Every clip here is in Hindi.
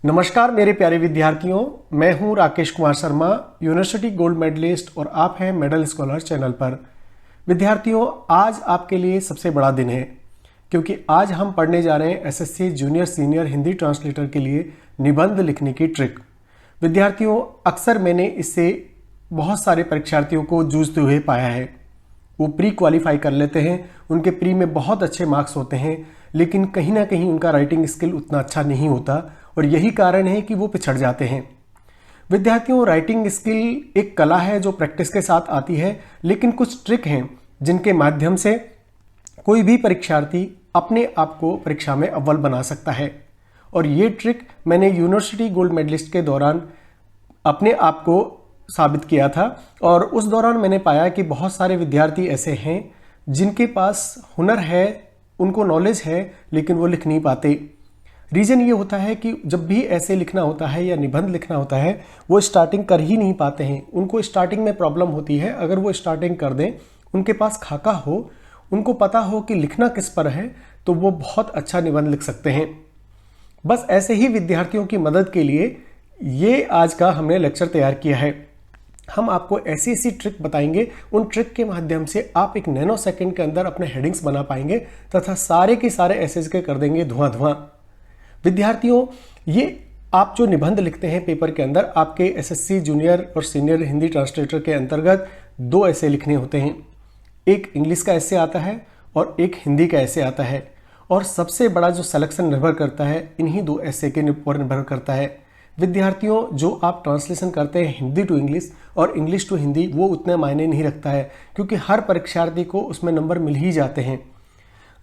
नमस्कार मेरे प्यारे विद्यार्थियों, मैं हूं Rakesh Kumar Sharma, university gold medalist, और आप हैं मेडल स्कॉलर चैनल पर। विद्यार्थियों, आज आपके लिए सबसे बड़ा दिन है क्योंकि आज हम पढ़ने जा रहे हैं SSC junior senior Hindi translator के लिए निबंध लिखने की ट्रिक। विद्यार्थियों, अक्सर मैंने इससे बहुत सारे परीक्षार्थियों को जूझते हुए पाया है। वो प्री क्वालिफाई कर लेते हैं, उनके प्री में बहुत अच्छे मार्क्स होते हैं, लेकिन कहीं ना कहीं उनका राइटिंग स्किल उतना अच्छा नहीं होता और यही कारण है कि वो पिछड़ जाते हैं। विद्यार्थियों, राइटिंग स्किल एक कला है जो प्रैक्टिस के साथ आती है, लेकिन कुछ ट्रिक हैं जिनके माध्यम से कोई भी परीक्षार्थी अपने आप को परीक्षा में अव्वल बना सकता है। और ये ट्रिक मैंने यूनिवर्सिटी गोल्ड मेडलिस्ट के दौरान अपने आप को साबित किया था और उस दौरान मैंने पाया कि बहुत सारे विद्यार्थी ऐसे हैं जिनके पास हुनर है, उनको नॉलेज है, लेकिन वो लिख नहीं पाते। रीज़न ये होता है कि जब भी ऐसे लिखना होता है या निबंध लिखना होता है, वो स्टार्टिंग कर ही नहीं पाते हैं। उनको स्टार्टिंग में प्रॉब्लम होती है। अगर वो स्टार्टिंग कर दें, उनके पास खाका हो, उनको पता हो कि लिखना किस पर है, तो वो बहुत अच्छा निबंध लिख सकते हैं। बस ऐसे ही विद्यार्थियों की मदद के लिए ये आज का हमने लेक्चर तैयार किया है। हम आपको ऐसी ऐसी ट्रिक बताएंगे, उन ट्रिक के माध्यम से आप एक नैनो सेकंड के अंदर अपने हेडिंग्स बना पाएंगे तथा सारे के सारे एसेज के कर देंगे धुआं धुआं। विद्यार्थियों, ये आप जो निबंध लिखते हैं पेपर के अंदर, आपके एसएससी जूनियर और सीनियर हिंदी ट्रांसलेटर के अंतर्गत 2 ऐसे लिखने होते हैं। एक इंग्लिश का ऐसे आता है और एक हिंदी का ऐसे आता है, और सबसे बड़ा जो सिलेक्शन निर्भर करता है इन्हीं 2 ऐसे के ऊपर निर्भर करता है। विद्यार्थियों, जो आप ट्रांसलेशन करते हैं हिंदी टू इंग्लिश और इंग्लिश टू हिंदी, वो उतने मायने नहीं रखता है क्योंकि हर परीक्षार्थी को उसमें नंबर मिल ही जाते हैं।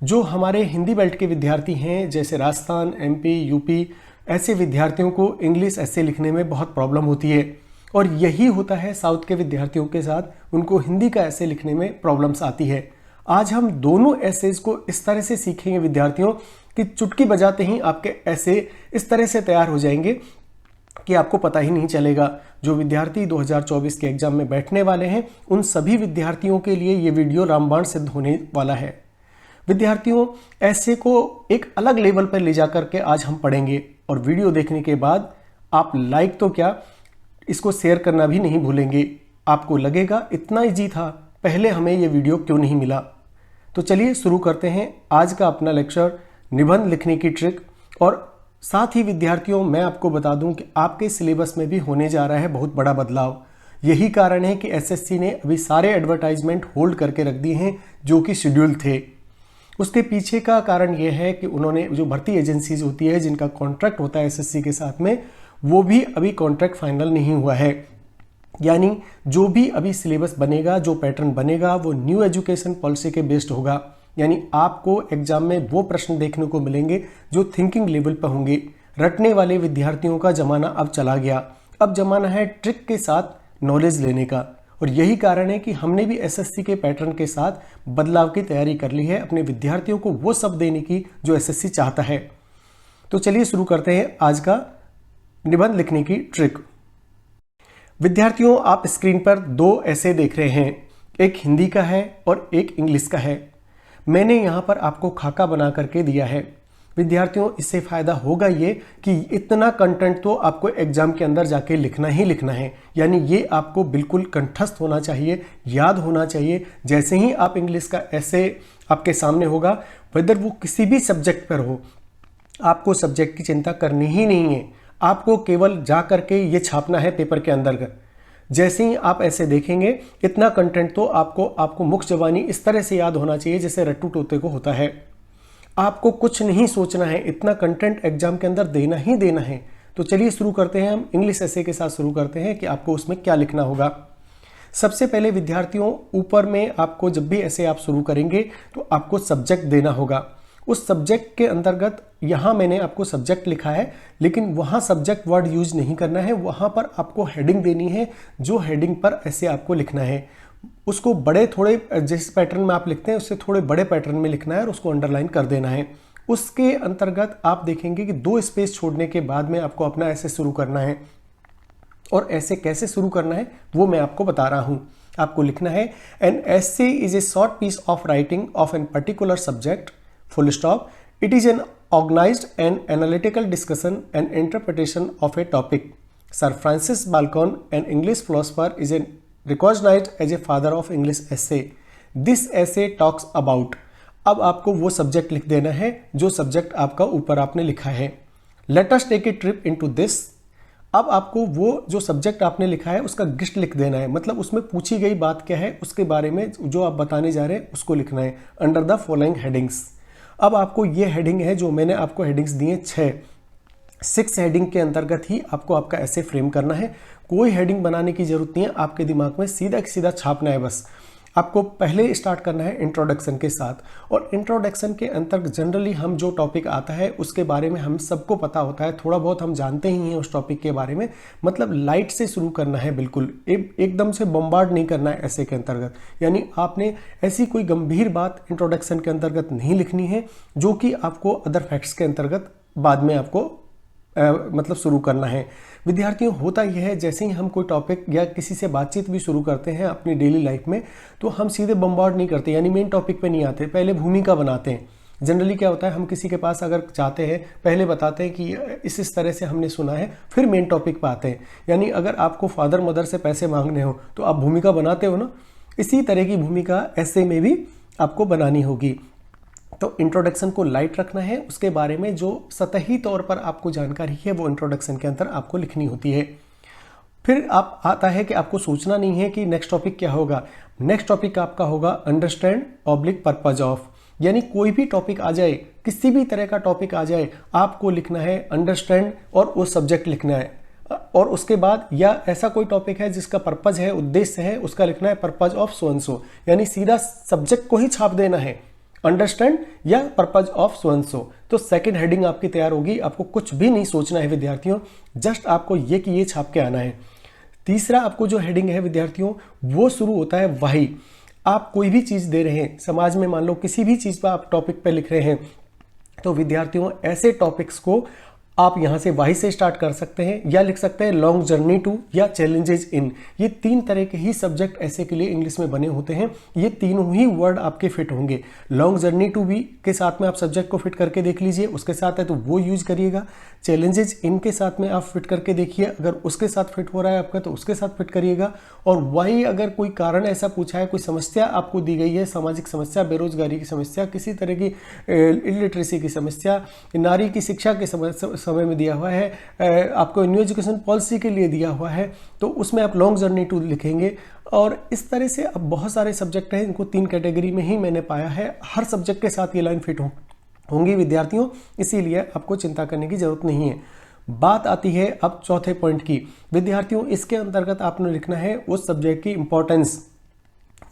जो हमारे हिंदी बेल्ट के विद्यार्थी हैं, जैसे राजस्थान, एमपी, यूपी, ऐसे विद्यार्थियों को इंग्लिश ऐसे लिखने में बहुत प्रॉब्लम होती है, और यही होता है साउथ के विद्यार्थियों के साथ, उनको हिंदी का ऐसे लिखने में प्रॉब्लम्स आती है। आज हम दोनों ऐसेज को इस तरह से सीखेंगे विद्यार्थियों कि चुटकी बजाते ही आपके ऐसे इस तरह से तैयार हो जाएंगे कि आपको पता ही नहीं चलेगा। जो विद्यार्थी 2024 के एग्जाम में बैठने वाले हैं, उन सभी विद्यार्थियों के लिए ये वीडियो रामबाण सिद्ध होने वाला है। विद्यार्थियों, ऐसे को एक अलग लेवल पर ले जाकर के आज हम पढ़ेंगे, और वीडियो देखने के बाद आप लाइक तो क्या, इसको शेयर करना भी नहीं भूलेंगे। आपको लगेगा इतना इजी था, पहले हमें ये वीडियो क्यों नहीं मिला। तो चलिए शुरू करते हैं आज का अपना लेक्चर, निबंध लिखने की ट्रिक। और साथ ही विद्यार्थियों, मैं आपको बता दूं कि आपके सिलेबस में भी होने जा रहा है बहुत बड़ा बदलाव। यही कारण है कि एसएससी ने अभी सारे एडवर्टाइजमेंट होल्ड करके रख दिए हैं जो कि शेड्यूल थे। उसके पीछे का कारण यह है कि उन्होंने जो भर्ती एजेंसीज होती है जिनका कॉन्ट्रैक्ट होता है एसएससी के साथ में, वो भी अभी कॉन्ट्रैक्ट फाइनल नहीं हुआ है। यानी जो भी अभी सिलेबस बनेगा, जो पैटर्न बनेगा, वो न्यू एजुकेशन पॉलिसी के बेस्ड होगा। यानी आपको एग्जाम में वो प्रश्न देखने को मिलेंगे जो थिंकिंग लेवल पर होंगे। रटने वाले विद्यार्थियों का जमाना अब चला गया। अब जमाना है ट्रिक के साथ नॉलेज लेने का, और यही कारण है कि हमने भी एसएससी के पैटर्न के साथ बदलाव की तैयारी कर ली है, अपने विद्यार्थियों को वो सब देने की जो एसएससी चाहता है। तो चलिए शुरू करते हैं आज का निबंध लिखने की ट्रिक। विद्यार्थियों, आप स्क्रीन पर 2 ऐसे देख रहे हैं, एक हिंदी का है और एक इंग्लिश का है। मैंने यहाँ पर आपको खाका बना करके दिया है। विद्यार्थियों, इससे फ़ायदा होगा ये कि इतना कंटेंट तो आपको एग्जाम के अंदर जाके लिखना ही लिखना है। यानी ये आपको बिल्कुल कंठस्थ होना चाहिए, याद होना चाहिए। जैसे ही आप इंग्लिश का ऐसे आपके सामने होगा, वेदर वो किसी भी सब्जेक्ट पर हो, आपको सब्जेक्ट की चिंता करनी ही नहीं है। आपको केवल जा करके ये छापना है पेपर के अंदर। जैसे ही आप ऐसे देखेंगे, इतना कंटेंट तो आपको मुख जबानी इस तरह से याद होना चाहिए जैसे रट्टू तोते को होता है। आपको कुछ नहीं सोचना है, इतना कंटेंट एग्जाम के अंदर देना ही देना है। तो चलिए शुरू करते हैं। हम इंग्लिश ऐसे के साथ शुरू करते हैं कि आपको उसमें क्या लिखना होगा। सबसे पहले विद्यार्थियों, ऊपर में आपको जब भी ऐसे आप शुरू करेंगे तो आपको सब्जेक्ट देना होगा। उस सब्जेक्ट के अंतर्गत यहाँ मैंने आपको सब्जेक्ट लिखा है, लेकिन वहाँ सब्जेक्ट वर्ड यूज नहीं करना है। वहाँ पर आपको हेडिंग देनी है, जो हेडिंग पर ऐसे आपको लिखना है। उसको बड़े थोड़े, जिस पैटर्न में आप लिखते हैं उससे थोड़े बड़े पैटर्न में लिखना है और उसको अंडरलाइन कर देना है। उसके अंतर्गत आप देखेंगे कि 2 स्पेस छोड़ने के बाद में आपको अपना ऐसे शुरू करना है, और ऐसे कैसे शुरू करना है वो मैं आपको बता रहा हूँ। आपको लिखना है, an essay is a short piece of writing of an particular subject, full stop, it is an organized an analytical discussion and interpretation of a topic. Sir Francis Bacon, an English philosopher, is recognized as a father of English essay. This essay talks about, अब आपको वो सब्जेक्ट लिख देना है जो सब्जेक्ट आपका ऊपर आपने लिखा है. Let us take a trip into this. अब आपको वो जो सब्जेक्ट आपने लिखा है उसका गिस्ट लिख देना है, मतलब उसमें पूछी गई बात क्या है उसके बारे में जो आप बताने जा रहे हैं उसको लिखना है अंडर द फॉलोइंग हेडिंग्स. अब आपको ये हेडिंग है जो मैंने आपको हेडिंग्स दिए 6 हेडिंग के अंतर्गत ही आपको आपका ऐसे फ्रेम करना है. कोई हेडिंग बनाने की जरूरत नहीं है, आपके दिमाग में सीधा सीधा छापना है. बस आपको पहले स्टार्ट करना है इंट्रोडक्शन के साथ, और इंट्रोडक्शन के अंतर्गत जनरली हम जो टॉपिक आता है उसके बारे में हम सबको पता होता है, थोड़ा बहुत हम जानते ही हैं उस टॉपिक के बारे में. मतलब लाइट से शुरू करना है, बिल्कुल एकदम से बम्बार्ड नहीं करना है ऐसे के अंतर्गत. यानी आपने ऐसी कोई गंभीर बात इंट्रोडक्शन के अंतर्गत नहीं लिखनी है जो कि आपको अदर फैक्ट्स के अंतर्गत बाद में आपको मतलब शुरू करना है. विद्यार्थियों, होता यह है जैसे ही हम कोई टॉपिक या किसी से बातचीत भी शुरू करते हैं अपनी डेली लाइफ में, तो हम सीधे बम्बार्ड नहीं करते, यानी मेन टॉपिक पे नहीं आते, पहले भूमिका बनाते हैं. जनरली क्या होता है, हम किसी के पास अगर जाते हैं पहले बताते हैं कि इस तरह से हमने सुना है, फिर मेन टॉपिक पे आते हैं. यानी अगर आपको फादर मदर से पैसे मांगने हो तो आप भूमिका बनाते हो ना, इसी तरह की भूमिका ऐसे में भी आपको बनानी होगी. तो इंट्रोडक्शन को लाइट रखना है, उसके बारे में जो सतही तौर पर आपको जानकारी है वो इंट्रोडक्शन के अंदर आपको लिखनी होती है. फिर आप आता है कि आपको सोचना नहीं है कि नेक्स्ट टॉपिक क्या होगा. नेक्स्ट टॉपिक आपका होगा अंडरस्टैंड ऑब्लिक पर्पज ऑफ. यानी कोई भी टॉपिक आ जाए, किसी भी तरह का टॉपिक आ जाए, आपको लिखना है अंडरस्टैंड और वो सब्जेक्ट लिखना है. और उसके बाद या ऐसा कोई टॉपिक है जिसका पर्पज है, उद्देश्य है, उसका लिखना है purpose of so and so. यानी सीधा सब्जेक्ट को ही छाप देना है, अंडरस्टैंड या purpose of so and so. तो सेकंड हेडिंग आपकी तैयार होगी. आपको कुछ भी नहीं सोचना है विद्यार्थियों, जस्ट आपको ये कि ये छाप के आना है. तीसरा आपको जो हेडिंग है विद्यार्थियों वो शुरू होता है वाही. आप कोई भी चीज दे रहे हैं समाज में, मान लो किसी भी चीज पर आप टॉपिक पे लिख रहे हैं, तो विद्यार्थियों ऐसे टॉपिक्स को आप यहां से वाही से स्टार्ट कर सकते हैं या लिख सकते हैं लॉन्ग जर्नी टू या चैलेंजेस इन. ये 3 तरह के ही सब्जेक्ट ऐसे के लिए इंग्लिश में बने होते हैं. ये तीनों ही वर्ड आपके फिट होंगे. लॉन्ग जर्नी टू भी के साथ में आप सब्जेक्ट को फिट करके देख लीजिए, उसके साथ है तो वो यूज करिएगा. चैलेंजेस इन के साथ में आप फिट करके देखिए, अगर उसके साथ फिट हो रहा है आपका तो उसके साथ फिट करिएगा. और वही अगर कोई कारण ऐसा पूछा है, कोई समस्या आपको दी गई है, सामाजिक समस्या, बेरोजगारी की समस्या, किसी तरह की इलिटरेसी की समस्या, नारी की शिक्षा के समय में दिया हुआ है, आपको न्यू एजुकेशन पॉलिसी के लिए दिया हुआ है, तो उसमें आप लॉन्ग जर्नी टू लिखेंगे. और इस तरह से अब बहुत सारे सब्जेक्ट हैं, इनको 3 कैटेगरी में ही मैंने पाया है. हर सब्जेक्ट के साथ ये लाइन फिट होंगी विद्यार्थियों, इसीलिए आपको चिंता करने की जरूरत नहीं है. बात आती है अब चौथे पॉइंट की. विद्यार्थियों, इसके अंतर्गत आपने लिखना है उस सब्जेक्ट की इंपॉर्टेंस,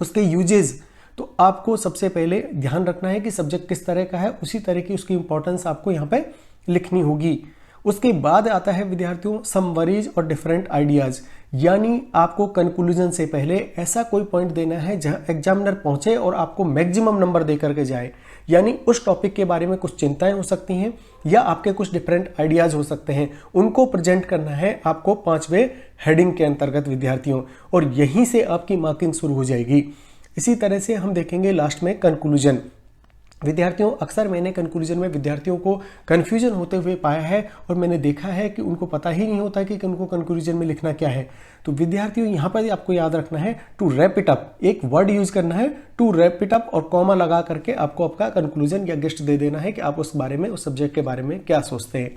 उसके यूजेस. तो आपको सबसे पहले ध्यान रखना है कि सब्जेक्ट किस तरह का है, उसी तरह की उसकी इंपॉर्टेंस आपको यहाँ पे लिखनी होगी. उसके बाद आता है विद्यार्थियों समवरीज और डिफरेंट आइडियाज. यानी आपको कंक्लूजन से पहले ऐसा कोई पॉइंट देना है जहां एग्जामिनर पहुंचे और आपको मैक्सिमम नंबर दे करके जाए. यानी उस टॉपिक के बारे में कुछ चिंताएं हो सकती हैं या आपके कुछ डिफरेंट आइडियाज हो सकते हैं, उनको प्रेजेंट करना है आपको 5वें हेडिंग के अंतर्गत विद्यार्थियों, और यहीं से आपकी मार्किंग शुरू हो जाएगी. इसी तरह से हम देखेंगे लास्ट में कंक्लूजन. विद्यार्थियों, अक्सर मैंने कंक्लूजन में विद्यार्थियों को कन्फ्यूजन होते हुए पाया है, और मैंने देखा है कि उनको पता ही नहीं होता कि उनको कंक्लूजन में लिखना क्या है. तो विद्यार्थियों, यहाँ पर आपको याद रखना है टू रैप इट अप. एक वर्ड यूज करना है टू रैप इट अप, और कॉमा लगा करके आपको आपका कंक्लूजन या गेस्ट दे देना है कि आप उस बारे में, उस सब्जेक्ट के बारे में क्या सोचते हैं.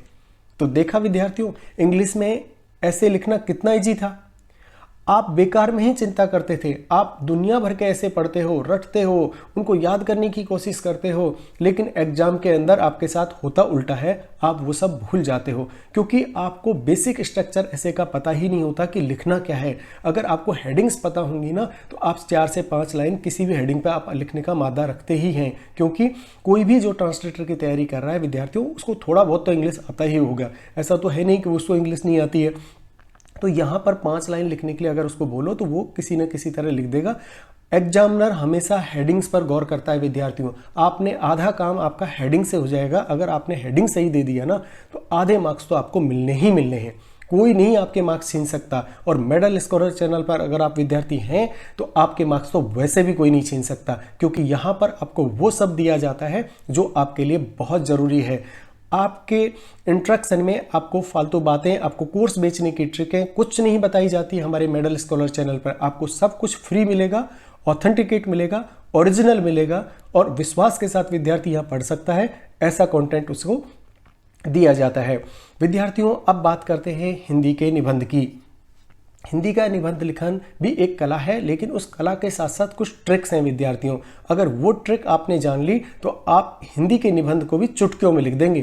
तो देखा विद्यार्थियों, इंग्लिश में ऐसे लिखना कितना ईजी था. आप बेकार में ही चिंता करते थे, आप दुनिया भर के ऐसे पढ़ते हो, रटते हो, उनको याद करने की कोशिश करते हो, लेकिन एग्जाम के अंदर आपके साथ होता उल्टा है. आप वो सब भूल जाते हो क्योंकि आपको बेसिक स्ट्रक्चर ऐसे का पता ही नहीं होता कि लिखना क्या है. अगर आपको हेडिंग्स पता होंगी ना तो आप 4 से 5 लाइन किसी भी हेडिंग पे आप लिखने का मादा रखते ही हैं, क्योंकि कोई भी जो ट्रांसलेटर की तैयारी कर रहा है विद्यार्थियों, उसको थोड़ा बहुत तो इंग्लिश आता ही होगा. ऐसा तो है नहीं कि उसको इंग्लिश नहीं आती है. तो यहाँ पर 5 लाइन लिखने के लिए अगर उसको बोलो तो वो किसी न किसी तरह लिख देगा. एग्जामिनर हमेशा हेडिंग्स पर गौर करता है विद्यार्थियों. आपने आधा काम आपका हेडिंग से हो जाएगा. अगर आपने हेडिंग सही दे दिया ना तो आधे मार्क्स तो आपको मिलने ही मिलने हैं, कोई नहीं आपके मार्क्स छीन सकता. और मेडल स्कॉलर चैनल पर अगर आप विद्यार्थी हैं तो आपके मार्क्स तो वैसे भी कोई नहीं छीन सकता, क्योंकि यहाँ पर आपको वो सब दिया जाता है जो आपके लिए बहुत जरूरी है. आपके इंट्रैक्शन में आपको फालतू बातें, आपको कोर्स बेचने की ट्रिकें कुछ नहीं बताई जाती हमारे मेडल स्कॉलर चैनल पर। आपको सब कुछ फ्री मिलेगा, ऑथेंटिकेट मिलेगा, ओरिजिनल मिलेगा और विश्वास के साथ विद्यार्थी यहाँ पढ़ सकता है, ऐसा कंटेंट उसको दिया जाता है। विद्यार्थियों, अब बात करते हैं हिंदी के निबंध की। हिंदी का निबंध लिखन भी एक कला है, लेकिन उस कला के साथ साथ कुछ ट्रिक्स हैं विद्यार्थियों। अगर वो ट्रिक आपने जान ली तो आप हिंदी के निबंध को भी चुटकियों में लिख देंगे।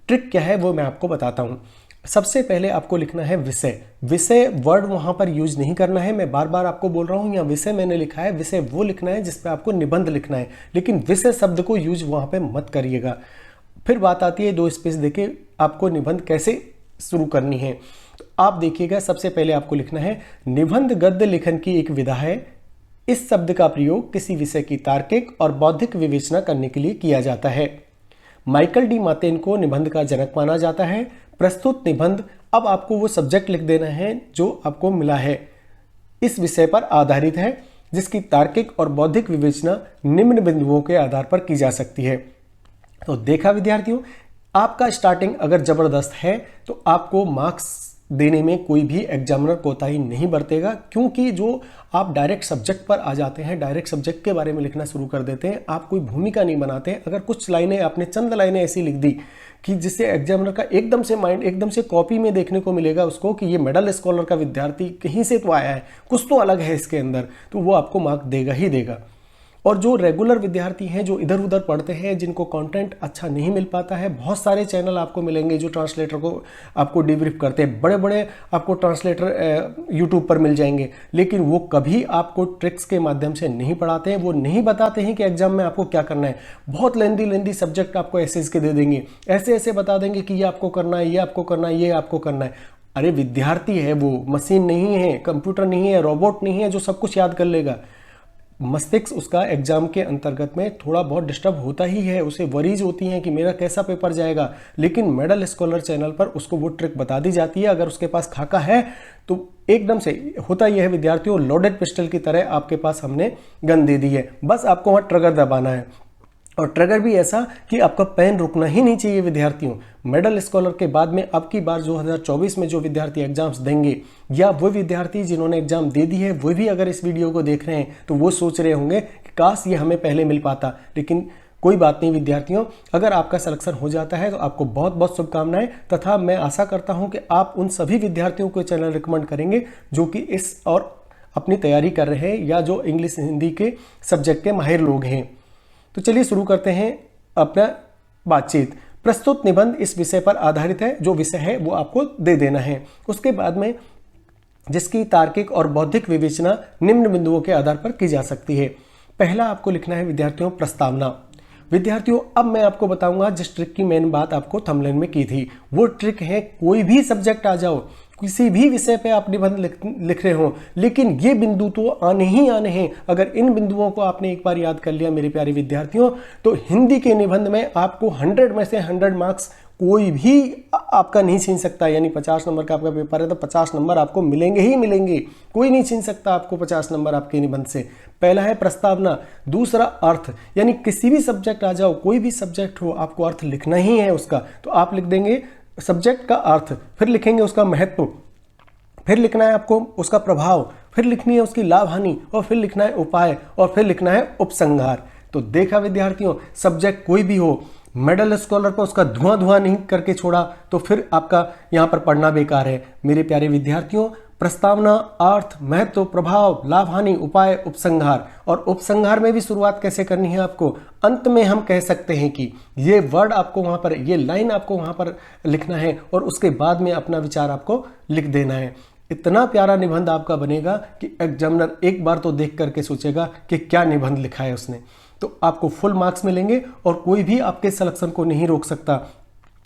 ट्रिक क्या है वो मैं आपको बताता हूँ। सबसे पहले आपको लिखना है विषय। विषय वर्ड वहाँ पर यूज नहीं करना है, मैं बार बार आपको बोल रहा हूँ। यहाँ विषय मैंने लिखा है, विषय वो लिखना है जिस पे आपको निबंध लिखना है, लेकिन विषय शब्द को यूज वहाँ पे मत करिएगा। फिर बात आती है 2 स्पेस देके आपको निबंध कैसे शुरू करनी है। तो आप देखिएगा, सबसे पहले आपको लिखना है निबंध गद्य लिखन की एक विधा है। इस शब्द का प्रयोग किसी विषय की तार्किक और बौद्धिक विवेचना करने के लिए किया जाता है। माइकल डी मार्टिन को निबंध का जनक माना जाता है। प्रस्तुत निबंध, अब आपको वो सब्जेक्ट लिख देना है जो आपको मिला है, इस विषय पर आधारित है जिसकी तार्किक और बौद्धिक विवेचना निम्न बिंदुओं के आधार पर की जा सकती है। तो देखा विद्यार्थियों, आपका स्टार्टिंग अगर जबरदस्त है तो आपको मार्क्स देने में कोई भी एग्जामिनर कोताही नहीं बरतेगा, क्योंकि जो आप डायरेक्ट सब्जेक्ट पर आ जाते हैं, डायरेक्ट सब्जेक्ट के बारे में लिखना शुरू कर देते हैं, आप कोई भूमिका नहीं बनाते हैं। अगर कुछ लाइनें आपने चंद लाइनें ऐसी लिख दी कि जिससे एग्जामिनर का एकदम से माइंड एकदम से कॉपी में देखने को मिलेगा उसको कि ये मेडल स्कॉलर का विद्यार्थी कहीं से तो आया है, कुछ तो अलग है इसके अंदर, तो वो आपको मार्क देगा ही देगा। और जो रेगुलर विद्यार्थी हैं, जो इधर उधर पढ़ते हैं, जिनको कंटेंट अच्छा नहीं मिल पाता है, बहुत सारे चैनल आपको मिलेंगे जो ट्रांसलेटर को आपको डिब्रीफ करते हैं। बड़े बड़े आपको ट्रांसलेटर यूट्यूब पर मिल जाएंगे, लेकिन वो कभी आपको ट्रिक्स के माध्यम से नहीं पढ़ाते हैं। वो नहीं बताते हैं कि एग्जाम में आपको क्या करना है। बहुत लेंदी सब्जेक्ट आपको ऐसे के दे देंगे, ऐसे बता देंगे कि ये आपको करना है, ये आपको करना है, ये आपको करना है। अरे विद्यार्थी है, वो मशीन नहीं है, कंप्यूटर नहीं है, रोबोट नहीं है जो सब कुछ याद कर लेगा। मस्तिष्क उसका एग्जाम के अंतर्गत में थोड़ा बहुत डिस्टर्ब होता ही है, उसे वरीज होती हैं कि मेरा कैसा पेपर जाएगा, लेकिन मेडल स्कॉलर चैनल पर उसको वो ट्रिक बता दी जाती है। अगर उसके पास खाका है तो एकदम से होता यह है विद्यार्थियों, लोडेड पिस्टल की तरह आपके पास हमने गन दे दी है, बस आपको वहाँ ट्रिगर दबाना है। और ट्रिगर भी ऐसा कि आपका पेन रुकना ही नहीं चाहिए विद्यार्थियों। मेडल स्कॉलर के बाद में अब की बार 2024 में जो विद्यार्थी एग्जाम्स देंगे, या वो विद्यार्थी जिन्होंने एग्जाम दे दी है वो भी अगर इस वीडियो को देख रहे हैं तो वो सोच रहे होंगे कि काश ये हमें पहले मिल पाता। लेकिन कोई बात नहीं विद्यार्थियों, अगर आपका सिलेक्शन हो जाता है तो आपको बहुत बहुत शुभकामनाएं, तथा मैं आशा करता हूं कि आप उन सभी विद्यार्थियों को चैनल रिकमेंड करेंगे जो कि इस और अपनी तैयारी कर रहे हैं, या जो इंग्लिश हिंदी के सब्जेक्ट के माहिर लोग हैं। तो चलिए शुरू करते हैं अपना बातचीत। प्रस्तुत निबंध इस विषय पर आधारित है, जो विषय है वो आपको दे देना है। उसके बाद में जिसकी तार्किक और बौद्धिक विवेचना निम्न बिंदुओं के आधार पर की जा सकती है। पहला आपको लिखना है विद्यार्थियों प्रस्तावना। विद्यार्थियों, अब मैं आपको बताऊंगा जिस ट्रिक की मैंने बात आपको थंबनेल में की थी। वो ट्रिक है, कोई भी सब्जेक्ट आ जाओ, किसी भी विषय पे आप निबंध लिख रहे हो, लेकिन ये बिंदु तो आने ही आने हैं। अगर इन बिंदुओं को आपने एक बार याद कर लिया मेरे प्यारे विद्यार्थियों, तो हिंदी के निबंध में आपको 100 में से 100 मार्क्स कोई भी आपका नहीं छीन सकता। यानी 50 नंबर का आपका पेपर है तो 50 नंबर आपको मिलेंगे ही मिलेंगे, कोई नहीं छीन सकता आपको 50 नंबर आपके निबंध से। पहला है प्रस्तावना, दूसरा अर्थ, यानी किसी भी सब्जेक्ट आ जाओ, कोई भी सब्जेक्ट हो, आपको अर्थ लिखना ही है उसका। तो आप लिख देंगे सब्जेक्ट का अर्थ, फिर लिखेंगे उसका महत्व, फिर लिखना है आपको उसका प्रभाव, फिर लिखनी है उसकी लाभ हानि, और फिर लिखना है उपाय, और फिर लिखना है उपसंहार। तो देखा विद्यार्थियों, सब्जेक्ट कोई भी हो, मेडल स्कॉलर पर उसका धुआं नहीं करके छोड़ा तो फिर आपका यहाँ पर पढ़ना बेकार है। मेरे प्यारे विद्यार्थियों, प्रस्तावना, अर्थ, महत्व, प्रभाव, लाभ हानि, उपाय, उपसंहार। और उपसंहार में भी शुरुआत कैसे करनी है आपको, अंत में हम कह सकते हैं कि ये वर्ड आपको वहां पर, ये लाइन आपको वहां पर लिखना है, और उसके बाद में अपना विचार आपको लिख देना है। इतना प्यारा निबंध आपका बनेगा कि एग्जामिनर एक बार तो देख करके सोचेगा कि क्या निबंध लिखा है उसने। तो आपको फुल मार्क्स मिलेंगे और कोई भी आपके सिलेक्शन को नहीं रोक सकता।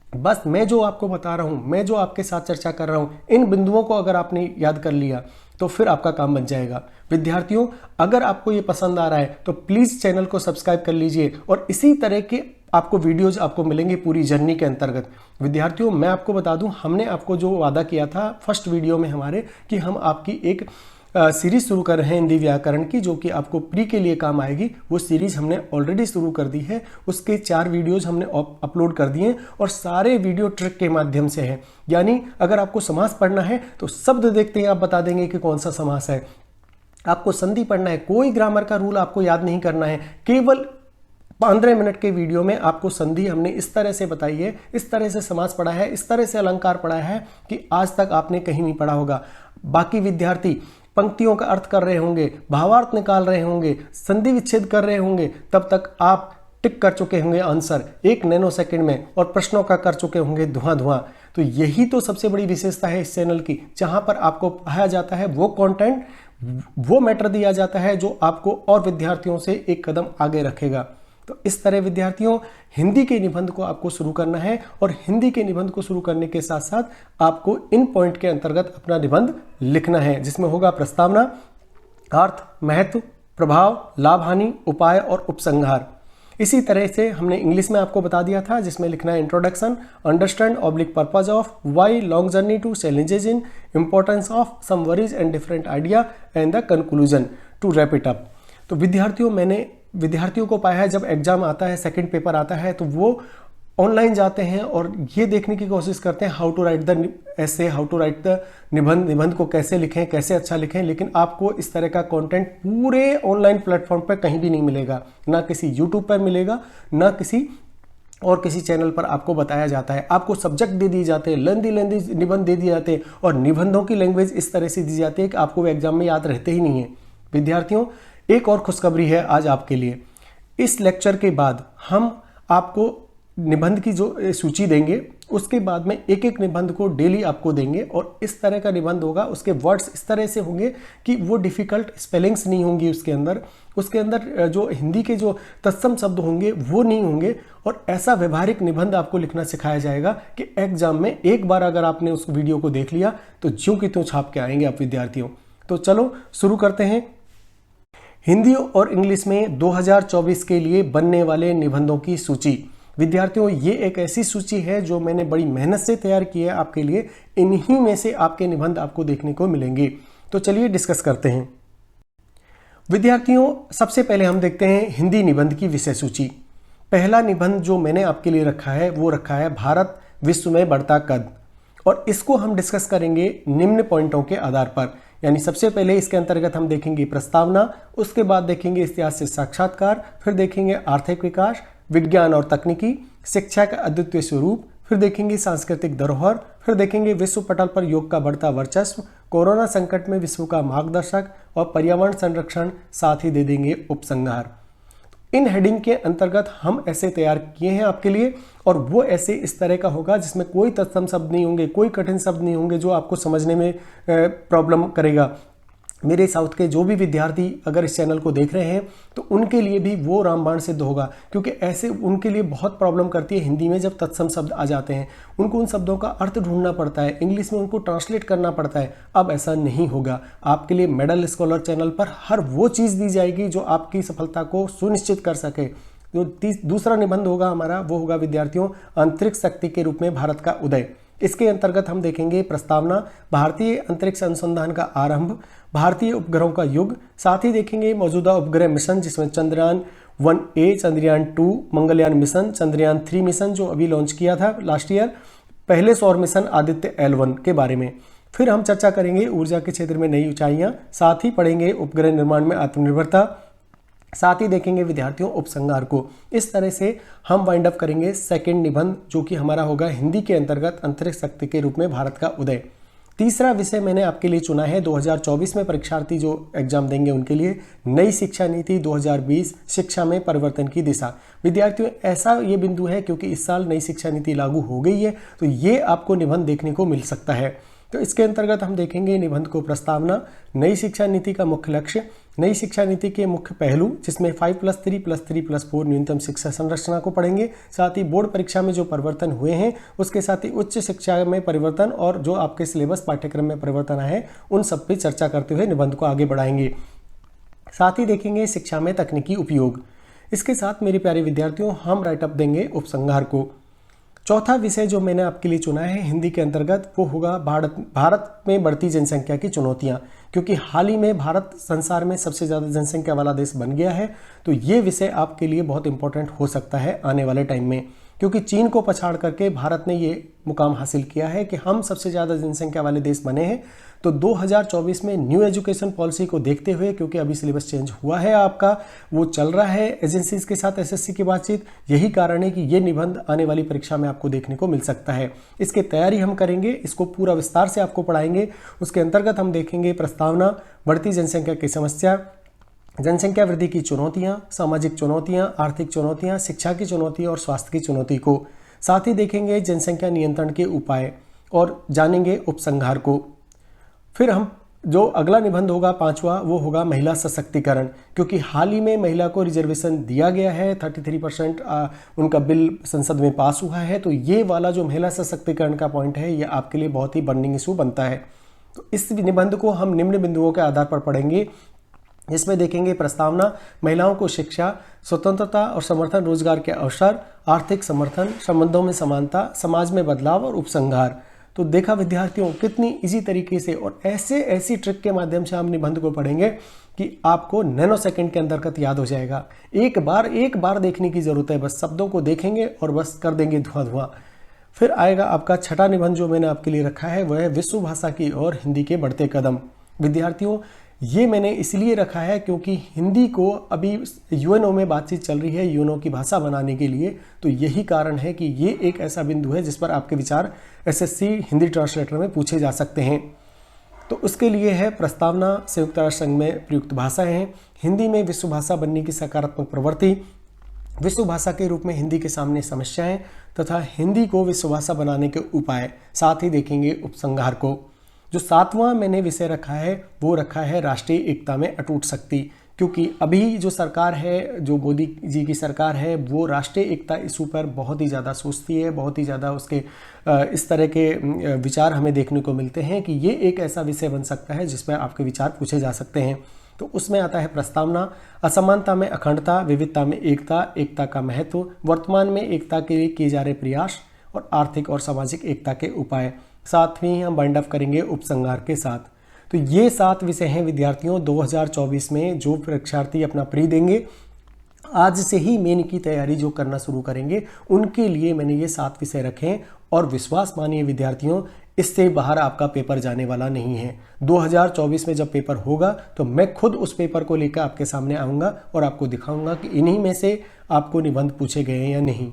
बस मैं जो आपको बता रहा हूं, मैं जो आपके साथ चर्चा कर रहा हूं, इन बिंदुओं को अगर आपने याद कर लिया तो फिर आपका काम बन जाएगा। विद्यार्थियों, अगर आपको ये पसंद आ रहा है तो प्लीज चैनल को सब्सक्राइब कर लीजिए, और इसी तरह के आपको वीडियोज आपको मिलेंगे पूरी जर्नी के अंतर्गत। विद्यार्थियों, मैं आपको बता दूं, हमने आपको जो वादा किया था फर्स्ट वीडियो में हमारे, कि हम आपकी एक सीरीज शुरू कर रहे हैं हिंदी व्याकरण की, जो कि आपको प्री के लिए काम आएगी। वो सीरीज हमने ऑलरेडी शुरू कर दी है, उसके 4 वीडियोज हमने अपलोड कर दिए और सारे वीडियो ट्रिक के माध्यम से है। यानी अगर आपको समास पढ़ना है तो शब्द देखते ही आप बता देंगे कि कौन सा समास है। आपको संधि पढ़ना है, कोई ग्रामर का रूल आपको याद नहीं करना है, केवल 15 मिनट के वीडियो में आपको संधि हमने इस तरह से बताई है, इस तरह से समास पढ़ा है, इस तरह से अलंकार पढ़ा है कि आज तक आपने कहीं नहीं पढ़ा होगा। बाकी विद्यार्थी पंक्तियों का अर्थ कर रहे होंगे, भावार्थ निकाल रहे होंगे, संधि विच्छेद कर रहे होंगे, तब तक आप टिक कर चुके होंगे आंसर 1 नैनो सेकंड में और प्रश्नों का कर चुके होंगे धुआं धुआं। तो यही तो सबसे बड़ी विशेषता है इस चैनल की, जहां पर आपको पढ़ाया जाता है वो कंटेंट, वो मैटर दिया जाता है जो आपको और विद्यार्थियों से एक कदम आगे रखेगा। तो इस तरह विद्यार्थियों हिंदी के निबंध को आपको शुरू करना है और हिंदी के निबंध को शुरू करने के साथ साथ आपको इन पॉइंट के अंतर्गत अपना निबंध लिखना है, जिसमें होगा प्रस्तावना, अर्थ, महत्व, प्रभाव, लाभ हानि, उपाय और उपसंहार। इसी तरह से हमने इंग्लिश में आपको बता दिया था, जिसमें लिखना है introduction, understand oblique purpose of, why, long journey to, challenges in, importance of, some worries and different idea and the conclusion to wrap it up. तो विद्यार्थियों, मैंने विद्यार्थियों को पाया है जब एग्जाम आता है, सेकंड पेपर आता है, तो वो ऑनलाइन जाते हैं और ये देखने की कोशिश करते हैं हाउ टू राइट द ऐसे, हाउ टू राइट द निबंध को कैसे लिखें, कैसे अच्छा लिखें। लेकिन आपको इस तरह का कंटेंट पूरे ऑनलाइन प्लेटफॉर्म पर कहीं भी नहीं मिलेगा, ना किसी यूट्यूब पर मिलेगा, ना किसी और किसी चैनल पर आपको बताया जाता है। आपको सब्जेक्ट दे दिए जाते हैं, लेंदी निबंध दे दिए जाते हैं और निबंधों की लैंग्वेज इस तरह से दी जाती है कि आपको एग्जाम में याद रहते ही नहीं है। विद्यार्थियों, एक और खुशखबरी है आज आपके लिए। इस लेक्चर के बाद हम आपको निबंध की जो सूची देंगे, उसके बाद में एक एक निबंध को डेली आपको देंगे और इस तरह का निबंध होगा। उसके वर्ड्स इस तरह से होंगे कि वो डिफ़िकल्ट स्पेलिंग्स नहीं होंगी उसके अंदर जो हिंदी के जो तत्सम शब्द होंगे वो नहीं होंगे और ऐसा व्यवहारिक निबंध आपको लिखना सिखाया जाएगा कि एग्जाम में एक बार अगर आपने उस वीडियो को देख लिया तो ज्यों की त्यों छाप के आएंगे आप विद्यार्थियों। तो चलो शुरू करते हैं। हिंदी और इंग्लिश में 2024 के लिए बनने वाले निबंधों की सूची। विद्यार्थियों, ये एक ऐसी सूची है जो मैंने बड़ी मेहनत से तैयार की है आपके लिए। इन्हीं में से आपके निबंध आपको देखने को मिलेंगे। तो चलिए डिस्कस करते हैं। विद्यार्थियों, सबसे पहले हम देखते हैं हिंदी निबंध की विषय सूची। पहला निबंध जो मैंने आपके लिए रखा है वो रखा है भारत विश्व में बढ़ता कद, और इसको हम डिस्कस करेंगे निम्न पॉइंटों के आधार पर। यानी सबसे पहले इसके अंतर्गत हम देखेंगे प्रस्तावना, उसके बाद देखेंगे इतिहास से साक्षात्कार, फिर देखेंगे आर्थिक विकास, विज्ञान और तकनीकी, शिक्षा का अद्वितीय स्वरूप, फिर देखेंगे सांस्कृतिक धरोहर, फिर देखेंगे विश्व पटल पर योग का बढ़ता वर्चस्व, कोरोना संकट में विश्व का मार्गदर्शक और पर्यावरण संरक्षण, साथ ही दे देंगे उपसंहार। इन हेडिंग के अंतर्गत हम ऐसे तैयार किए हैं आपके लिए, और वो ऐसे इस तरह का होगा जिसमें कोई तत्सम शब्द नहीं होंगे, कोई कठिन शब्द नहीं होंगे जो आपको समझने में प्रॉब्लम करेगा। मेरे साउथ के जो भी विद्यार्थी अगर इस चैनल को देख रहे हैं तो उनके लिए भी वो रामबाण सिद्ध होगा, क्योंकि ऐसे उनके लिए बहुत प्रॉब्लम करती है हिंदी में जब तत्सम शब्द आ जाते हैं। उनको उन शब्दों का अर्थ ढूंढना पड़ता है, इंग्लिश में उनको ट्रांसलेट करना पड़ता है। अब ऐसा नहीं होगा। आपके लिए मेडल स्कॉलर चैनल पर हर वो चीज़ दी जाएगी जो आपकी सफलता को सुनिश्चित कर सके। जो दूसरा निबंध होगा हमारा वो होगा विद्यार्थियों अंतरिक्ष शक्ति के रूप में भारत का उदय। इसके अंतर्गत हम देखेंगे प्रस्तावना, भारतीय अंतरिक्ष अनुसंधान का आरंभ, भारतीय उपग्रहों का युग, साथ ही देखेंगे मौजूदा उपग्रह मिशन जिसमें Chandrayaan 1A, Chandrayaan 2, Mangalyaan mission, Chandrayaan 3 mission जो अभी लॉन्च किया था लास्ट ईयर, पहले सौर मिशन आदित्य L1 के बारे में। फिर हम चर्चा करेंगे ऊर्जा के क्षेत्र में नई ऊंचाइयां, साथ ही पढ़ेंगे उपग्रह निर्माण में आत्मनिर्भरता, साथ ही देखेंगे विद्यार्थियों उपसंहार को। इस तरह से हम वाइंड अप करेंगे सेकंड निबंध जो कि हमारा होगा हिंदी के अंतर्गत अंतरिक्ष शक्ति के रूप में भारत का उदय। तीसरा विषय मैंने आपके लिए चुना है 2024 में परीक्षार्थी जो एग्जाम देंगे उनके लिए, नई शिक्षा नीति 2020, शिक्षा में परिवर्तन की दिशा। विद्यार्थियों, ऐसा ये बिंदु है क्योंकि इस साल नई शिक्षा नीति लागू हो गई है, तो ये आपको निबंध देखने को मिल सकता है। तो इसके अंतर्गत हम देखेंगे निबंध को प्रस्तावना, नई शिक्षा नीति का मुख्य लक्ष्य, नई शिक्षा नीति के मुख्य पहलू जिसमें 5+3+3+4 न्यूनतम शिक्षा संरचना को पढ़ेंगे, साथ ही बोर्ड परीक्षा में जो परिवर्तन हुए हैं उसके साथ ही उच्च शिक्षा में परिवर्तन और जो आपके सिलेबस पाठ्यक्रम में परिवर्तन आए हैं उन सब पे चर्चा करते हुए निबंध को आगे बढ़ाएंगे। साथ ही देखेंगे शिक्षा में तकनीकी उपयोग। इसके साथ मेरे प्यारे विद्यार्थियों हम राइटअप देंगे उपसंहार को। चौथा विषय जो मैंने आपके लिए चुना है हिंदी के अंतर्गत वो होगा भारत में बढ़ती जनसंख्या की चुनौतियां, क्योंकि हाल ही में भारत संसार में सबसे ज़्यादा जनसंख्या वाला देश बन गया है। तो ये विषय आपके लिए बहुत इंपॉर्टेंट हो सकता है आने वाले टाइम में, क्योंकि चीन को पछाड़ करके भारत ने ये मुकाम हासिल किया है कि हम सबसे ज़्यादा जनसंख्या वाले देश बने हैं। तो 2024 में न्यू एजुकेशन पॉलिसी को देखते हुए, क्योंकि अभी सिलेबस चेंज हुआ है आपका, वो चल रहा है एजेंसीज के साथ एसएससी की बातचीत, यही कारण है कि ये निबंध आने वाली परीक्षा में आपको देखने को मिल सकता है। इसकी तैयारी हम करेंगे, इसको पूरा विस्तार से आपको पढ़ाएंगे। उसके अंतर्गत हम देखेंगे प्रस्तावना, बढ़ती जनसंख्या की समस्या, जनसंख्या वृद्धि की चुनौतियां, सामाजिक चुनौतियां, आर्थिक चुनौतियां, शिक्षा की चुनौती और स्वास्थ्य की चुनौती को। साथ ही देखेंगे जनसंख्या नियंत्रण के उपाय और जानेंगे उपसंहार को। फिर हम जो अगला निबंध होगा 5वां, वो होगा महिला सशक्तिकरण, क्योंकि हाल ही में महिला को रिजर्वेशन दिया गया है, 33% उनका बिल संसद में पास हुआ है। तो ये वाला जो महिला सशक्तिकरण का पॉइंट है ये आपके लिए बहुत ही बर्निंग इशू बनता है। तो इस निबंध को हम निम्न बिंदुओं के आधार पर पढ़ेंगे। इसमें देखेंगे प्रस्तावना, महिलाओं को शिक्षा, स्वतंत्रता और समर्थन, रोजगार के अवसर, आर्थिक समर्थन, संबंधों में समानता, समाज में बदलाव और उपसंहार। तो देखा विद्यार्थियों कितनी इजी तरीके से और ऐसी ट्रिक के माध्यम से हम निबंध को पढ़ेंगे कि आपको नैनो सेकंड के अंतर्गत याद हो जाएगा। एक बार देखने की जरूरत है, बस शब्दों को देखेंगे और बस कर देंगे धुआं। फिर आएगा आपका छठा निबंध जो मैंने आपके लिए रखा है, वह है विश्व भाषा की और हिंदी के बढ़ते कदम। विद्यार्थियों ये मैंने इसलिए रखा है क्योंकि हिंदी को अभी यूएनओ में बातचीत चल रही है यूएनओ की भाषा बनाने के लिए। तो यही कारण है कि ये एक ऐसा बिंदु है जिस पर आपके विचार एसएससी हिंदी ट्रांसलेटर में पूछे जा सकते हैं। तो उसके लिए है प्रस्तावना, संयुक्त राष्ट्र संघ में प्रयुक्त भाषाएं हैं, हिंदी में विश्व भाषा बनने की सकारात्मक प्रवृत्ति, विश्व भाषा के रूप में हिंदी के सामने समस्याएं तथा हिंदी को विश्व भाषा बनाने के उपाय। साथ ही देखेंगे उपसंहार को। जो 7वां मैंने विषय रखा है वो रखा है राष्ट्रीय एकता में अटूट शक्ति, क्योंकि अभी जो सरकार है, जो मोदी जी की सरकार है, वो राष्ट्रीय एकता इशू पर बहुत ही ज़्यादा सोचती है, बहुत ही ज़्यादा उसके इस तरह के विचार हमें देखने को मिलते हैं कि ये एक ऐसा विषय बन सकता है जिस पर आपके विचार पूछे जा सकते हैं। तो उसमें आता है प्रस्तावना, असमानता में अखंडता, विविधता में एकता, एकता का महत्व, वर्तमान में एकता के लिए किए जा रहे प्रयास और आर्थिक और सामाजिक एकता के उपाय। साथ ही हम बाइंड अप करेंगे उपसंहार के साथ। तो ये 7 विषय हैं विद्यार्थियों 2024 में जो परीक्षार्थी अपना प्री देंगे, आज से ही मेन की तैयारी जो करना शुरू करेंगे, उनके लिए मैंने ये 7 विषय रखे हैं। और विश्वास मानिए विद्यार्थियों, इससे बाहर आपका पेपर जाने वाला नहीं है। 2024 में जब पेपर होगा तो मैं खुद उस पेपर को लेकर आपके सामने आऊँगा और आपको दिखाऊंगा कि इन्हीं में से आपको निबंध पूछे गए हैं या नहीं।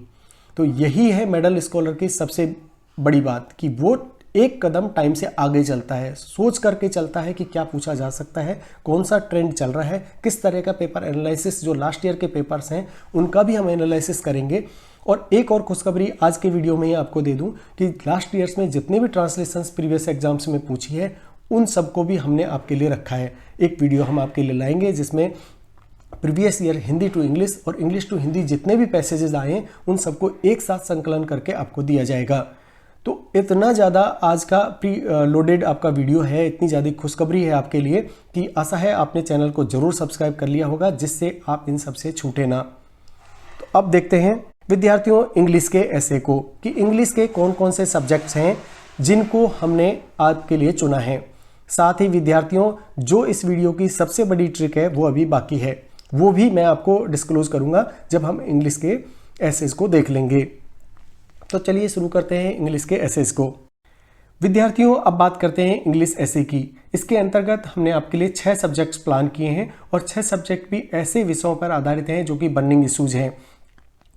तो यही है मेडल स्कॉलर की सबसे बड़ी बात कि वो एक कदम टाइम से आगे चलता है, सोच करके चलता है कि क्या पूछा जा सकता है, कौन सा ट्रेंड चल रहा है, किस तरह का पेपर एनालिसिस, जो लास्ट ईयर के पेपर्स हैं उनका भी हम एनालिसिस करेंगे। और एक और खुशखबरी आज के वीडियो में ही आपको दे दूं कि लास्ट ईयर्स में जितने भी ट्रांसलेशंस प्रीवियस एग्जाम्स में पूछी है उन सबको भी हमने आपके लिए रखा है। एक वीडियो हम आपके लिए लाएंगे जिसमें previous year Hindi to English और इंग्लिश टू हिंदी जितने भी पैसेजेस आए उन सबको एक साथ संकलन करके आपको दिया जाएगा। तो इतना ज़्यादा आज का प्री लोडेड आपका वीडियो है, इतनी ज़्यादा खुशखबरी है आपके लिए कि आशा है आपने चैनल को जरूर सब्सक्राइब कर लिया होगा, जिससे आप इन सब से छूटे ना। तो अब देखते हैं विद्यार्थियों इंग्लिश के ऐसे को कि इंग्लिश के कौन कौन से सब्जेक्ट्स हैं जिनको हमने आपके लिए चुना है। साथ ही विद्यार्थियों जो इस वीडियो की सबसे बड़ी ट्रिक है वो अभी बाकी है, वो भी मैं आपको डिस्क्लोज करूंगा जब हम इंग्लिश के एसेज को देख लेंगे। तो चलिए शुरू करते हैं इंग्लिश के एसेज को। विद्यार्थियों अब बात करते हैं इंग्लिश एसे की। इसके अंतर्गत हमने आपके लिए 6 सब्जेक्ट्स प्लान किए हैं और 6 सब्जेक्ट भी ऐसे विषयों पर आधारित हैं जो कि बर्निंग इशूज हैं,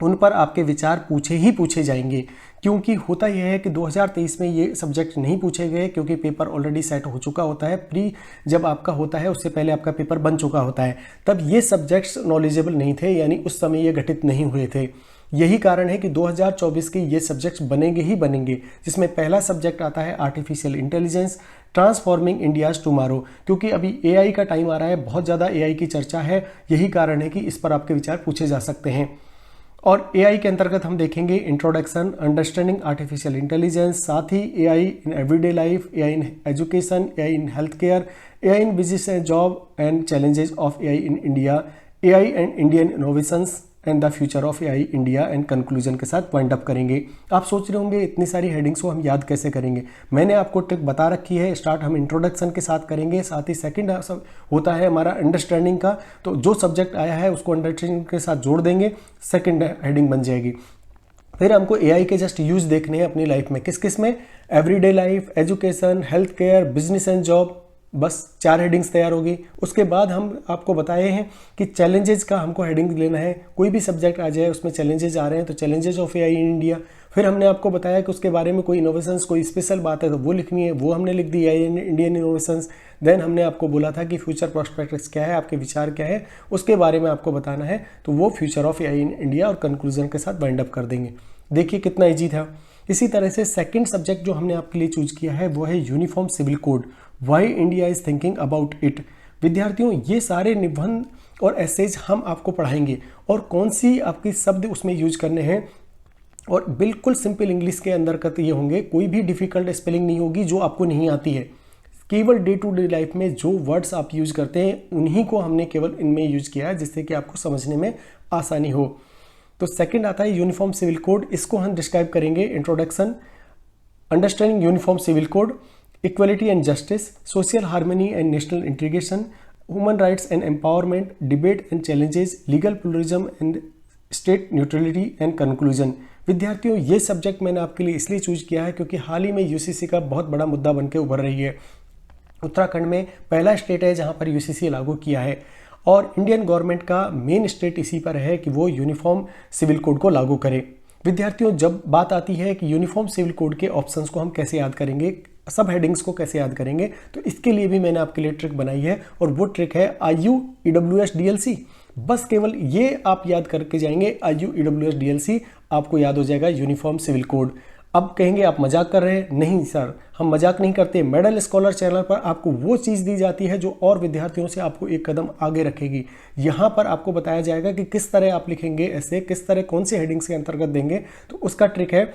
उन पर आपके विचार पूछे जाएंगे। क्योंकि होता यह है कि 2023 में ये सब्जेक्ट नहीं पूछे गए क्योंकि पेपर ऑलरेडी सेट हो चुका होता है। प्री जब आपका होता है उससे पहले आपका पेपर बन चुका होता है, तब ये सब्जेक्ट्स नॉलेजेबल नहीं थे, यानी उस समय ये घटित नहीं हुए थे। यही कारण है कि 2024 के ये सब्जेक्ट्स बनेंगे ही बनेंगे, जिसमें पहला सब्जेक्ट आता है artificial intelligence, transforming India's tomorrow. क्योंकि अभी एआई का टाइम आ रहा है, बहुत ज़्यादा एआई की चर्चा है, यही कारण है कि इस पर आपके विचार पूछे जा सकते हैं। और एआई के अंतर्गत हम देखेंगे इंट्रोडक्शन, अंडरस्टैंडिंग आर्टिफिशियल इंटेलिजेंस, साथ ही AI in everyday life, AI in education, AI in health care, AI in business and job and challenges of AI in India, AI and Indian innovations, and the future of AI India and conclusion के साथ वाइंड अप करेंगे। आप सोच रहे होंगे इतनी सारी हेडिंग्स को हम याद कैसे करेंगे। मैंने आपको ट्रिक बता रखी है। स्टार्ट हम इंट्रोडक्शन के साथ करेंगे, साथ ही सेकंड होता है हमारा अंडरस्टैंडिंग का, तो जो सब्जेक्ट आया है उसको अंडरस्टैंडिंग के साथ जोड़ देंगे, सेकंड हेडिंग बन जाएगी। फिर हमको एआई के जस्ट यूज देखने हैं अपनी लाइफ में, किस किस में, everyday life, education, health care, business and job, बस 4 हेडिंग्स तैयार होगी। उसके बाद हम आपको बताए हैं कि चैलेंजेस का हमको हेडिंग लेना है। कोई भी सब्जेक्ट आ जाए उसमें चैलेंजेस आ रहे हैं तो challenges of AI in India. फिर हमने आपको बताया कि उसके बारे में कोई इनोवेशंस, कोई स्पेशल बात है तो वो लिखनी है, वो हमने लिख दी एआई इंडियन इनोवेशंस। देन हमने आपको बोला था कि फ्यूचर प्रोस्पेक्ट्स क्या है, आपके विचार क्या है, उसके बारे में आपको बताना है, तो वो future of AI in India और कंक्लूजन के साथ वाइंड अप कर देंगे। देखिए कितना ईजी था। इसी तरह से सेकंड सब्जेक्ट जो हमने आपके लिए चूज किया है वो है uniform civil code, why India is thinking about it. विद्यार्थियों ये सारे निबंध और एसेज हम आपको पढ़ाएंगे और कौन सी आपकी शब्द उसमें यूज करने हैं, और बिल्कुल सिंपल इंग्लिश के अंदर करते ये होंगे, कोई भी डिफिकल्ट स्पेलिंग नहीं होगी जो आपको नहीं आती है। केवल डे टू डे लाइफ में जो वर्ड्स आप यूज करते हैं उन्हीं को हमने केवल इनमें यूज किया है, जिससे कि आपको समझने में आसानी हो। तो सेकंड आता है यूनिफॉर्म सिविल कोड। इसको हम डिस्क्राइब करेंगे, introduction, understanding uniform civil code, equality and justice, social harmony and national integration, human rights and empowerment, debate and challenges, legal pluralism and state neutrality and conclusion. विद्यार्थियों ये सब्जेक्ट मैंने आपके लिए इसलिए चूज किया है क्योंकि हाल ही में यूसीसी का बहुत बड़ा मुद्दा बनकर उभर रही है। उत्तराखंड में पहला स्टेट है जहां पर यूसीसी लागू किया है और इंडियन गवर्नमेंट का मेन स्टेट इसी पर है कि वो यूनिफॉर्म सिविल कोड को लागू करे। विद्यार्थियों जब बात आती है कि यूनिफॉर्म सिविल कोड के ऑप्शंस को हम कैसे याद करेंगे, सब हेडिंग्स को कैसे याद करेंगे, तो इसके लिए भी मैंने आपके लिए ट्रिक बनाई है और वो ट्रिक है IUEWSDLC। बस केवल ये आप याद करके जाएंगे, IUEWSDLC आपको याद हो जाएगा यूनिफॉर्म सिविल कोड। अब कहेंगे आप मजाक कर रहे हैं, नहीं सर हम मजाक नहीं करते। मेडल स्कॉलर चैनल पर आपको वो चीज़ दी जाती है जो और विद्यार्थियों से आपको एक कदम आगे रखेगी। यहाँ पर आपको बताया जाएगा कि किस तरह आप लिखेंगे, ऐसे किस तरह कौन से हेडिंग्स के अंतर्गत देंगे, तो उसका ट्रिक है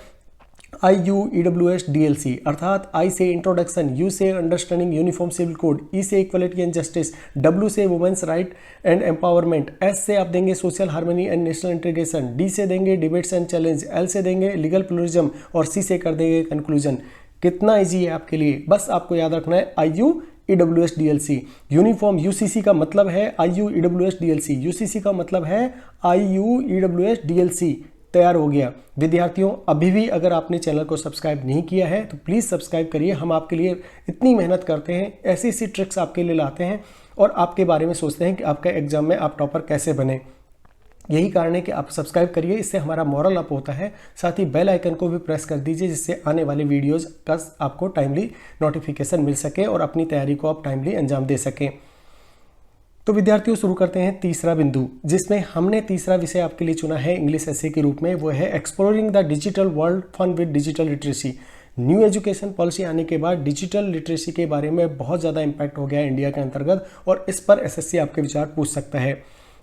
IUEWSDLC, अर्थात I से इंट्रोडक्शन, U से understanding uniform civil code, E से इक्वलिटी एंड जस्टिस, W से women's right and empowerment, S से आप देंगे social harmony and national integration, D से देंगे डिबेट्स एंड चैलेंज, L से देंगे लीगल प्लुरलिज्म और C से कर देंगे कंक्लूजन। कितना ईजी है आपके लिए, बस आपको याद रखना है IUEWSDLC। यूनिफॉर्म UCC का मतलब है IUEWSDLC, UCC का मतलब है IUEWSDLC। तैयार हो गया। विद्यार्थियों अभी भी अगर आपने चैनल को सब्सक्राइब नहीं किया है तो प्लीज़ सब्सक्राइब करिए। हम आपके लिए इतनी मेहनत करते हैं, ऐसी ऐसी ट्रिक्स आपके लिए लाते हैं और आपके बारे में सोचते हैं कि आपका एग्जाम में आप टॉपर कैसे बने। यही कारण है कि आप सब्सक्राइब करिए, इससे हमारा मॉरल अप होता है। साथ ही बेल आइकन को भी प्रेस कर दीजिए जिससे आने वाले वीडियोज़ का आपको टाइमली नोटिफिकेशन मिल सके और अपनी तैयारी को आप टाइमली अंजाम दे सकें। तो विद्यार्थियों शुरू करते हैं तीसरा बिंदु, जिसमें हमने तीसरा विषय आपके लिए चुना है इंग्लिश एसे के रूप में, वो है exploring the digital world fun with digital literacy. New education policy आने के बाद डिजिटल लिटरेसी के बारे में बहुत ज़्यादा इम्पैक्ट हो गया है इंडिया के अंतर्गत और इस पर एसएससी आपके विचार पूछ सकता है।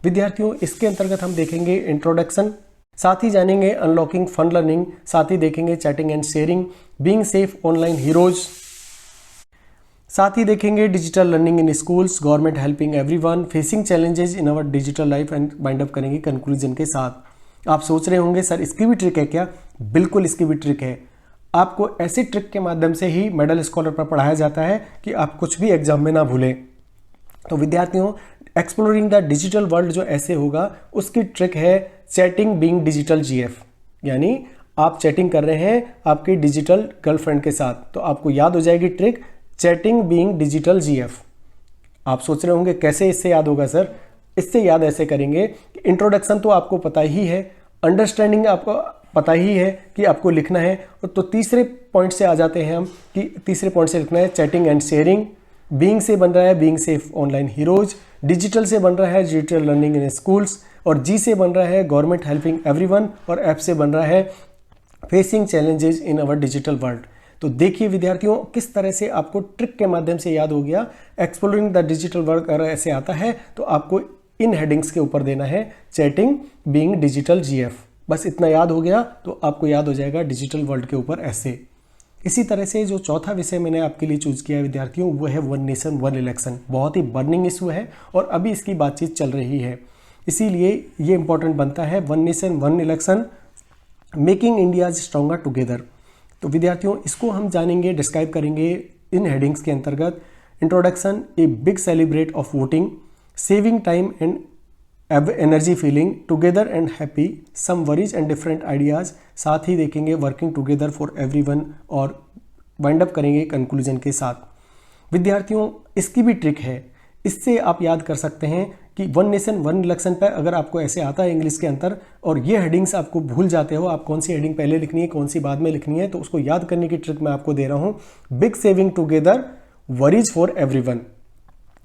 विद्यार्थियों इसके अंतर्गत हम देखेंगे इंट्रोडक्शन, साथ ही जानेंगे अनलॉकिंग फन लर्निंग, साथ ही देखेंगे chatting and sharing, being safe online heroes, साथ ही देखेंगे digital learning in schools, government helping everyone, facing challenges in our digital life and wind up करेंगे कंक्लूजन के साथ। आप सोच रहे होंगे सर इसकी भी ट्रिक है क्या? बिल्कुल इसकी भी ट्रिक है। आपको ऐसी ट्रिक के माध्यम से ही मेडल स्कॉलर पर पढ़ाया जाता है कि आप कुछ भी एग्जाम में ना भूलें। तो विद्यार्थियों एक्सप्लोरिंग द डिजिटल वर्ल्ड जो ऐसे होगा उसकी ट्रिक है चैटिंग बीइंग डिजिटल GF, यानी आप चैटिंग कर रहे हैं आपकी डिजिटल गर्लफ्रेंड के साथ, तो आपको याद हो जाएगी trick chatting being digital GF। आप सोच रहे होंगे कैसे इससे याद होगा सर? इससे याद ऐसे करेंगे कि इंट्रोडक्शन तो आपको पता ही है, अंडरस्टैंडिंग आपको पता ही है कि आपको लिखना है, तो तीसरे पॉइंट से आ जाते हैं हम कि तीसरे पॉइंट से लिखना है चैटिंग एंड शेयरिंग, बीइंग से बन रहा है being safe online heroes, digital से बन रहा है डिजिटल लर्निंग इन स्कूल्स और G से बन रहा है गवर्नमेंट हेल्पिंग एवरीवन और F से बन रहा है facing challenges in our digital world. तो देखिए विद्यार्थियों किस तरह से आपको ट्रिक के माध्यम से याद हो गया। एक्सप्लोरिंग द डिजिटल वर्ल्ड अगर ऐसे आता है तो आपको इन हेडिंग्स के ऊपर देना है चैटिंग बीइंग डिजिटल GF। बस इतना याद हो गया तो आपको याद हो जाएगा डिजिटल वर्ल्ड के ऊपर ऐसे। इसी तरह से जो चौथा विषय मैंने आपके लिए चूज किया है विद्यार्थियों वो है वन नेशन वन इलेक्शन। बहुत ही बर्निंग इशू है और अभी इसकी बातचीत चल रही है। इसीलिए ये इंपॉर्टेंट बनता है, one nation one election making India stronger together. तो विद्यार्थियों इसको हम जानेंगे, डिस्क्राइब करेंगे इन हेडिंग्स के अंतर्गत। Introduction, a big celebrate of voting, saving time and energy feeling, together and happy, some worries and different ideas. साथ ही देखेंगे वर्किंग टुगेदर फॉर एवरीवन और वाइंड अप करेंगे कंक्लूजन के साथ। विद्यार्थियों इसकी भी ट्रिक है, इससे आप याद कर सकते हैं कि वन नेशन वन इलेक्शन पर अगर आपको ऐसे आता है इंग्लिश के अंदर और ये हेडिंग्स आपको भूल जाते हो, आप कौन सी हेडिंग पहले लिखनी है कौन सी बाद में लिखनी है, तो उसको याद करने की ट्रिक मैं आपको दे रहा हूँ। Big saving together, worries for everyone.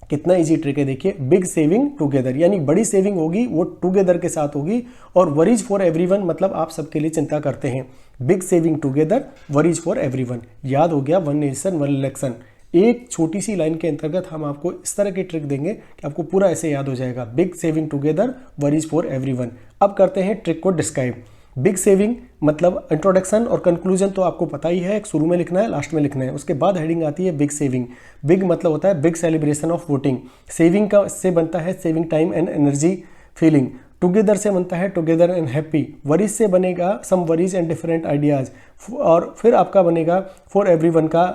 कितना इजी ट्रिक है देखिए, बिग सेविंग टुगेदर यानी बड़ी सेविंग होगी वो टुगेदर के साथ होगी, और वरीज फॉर एवरीवन मतलब आप सबके लिए चिंता करते हैं। Big saving together, worries for everyone, याद हो गया वन नेशन वन इलेक्शन। एक छोटी सी लाइन के अंतर्गत हम आपको इस तरह की ट्रिक देंगे कि आपको पूरा ऐसे याद हो जाएगा, big saving together, worries for everyone. अब करते हैं ट्रिक को डिस्क्राइब। बिग सेविंग मतलब इंट्रोडक्शन और कंक्लूजन तो आपको पता ही है, शुरू में लिखना है लास्ट में लिखना है, उसके बाद हेडिंग आती है बिग सेविंग। बिग मतलब होता है big celebration of voting, saving का से बनता है saving time and energy feeling, together से बनता है टुगेदर एंड हैप्पी, वरीज से बनेगा सम वरीज एंड डिफरेंट आइडियाज, और फिर आपका बनेगा फॉर एवरीवन का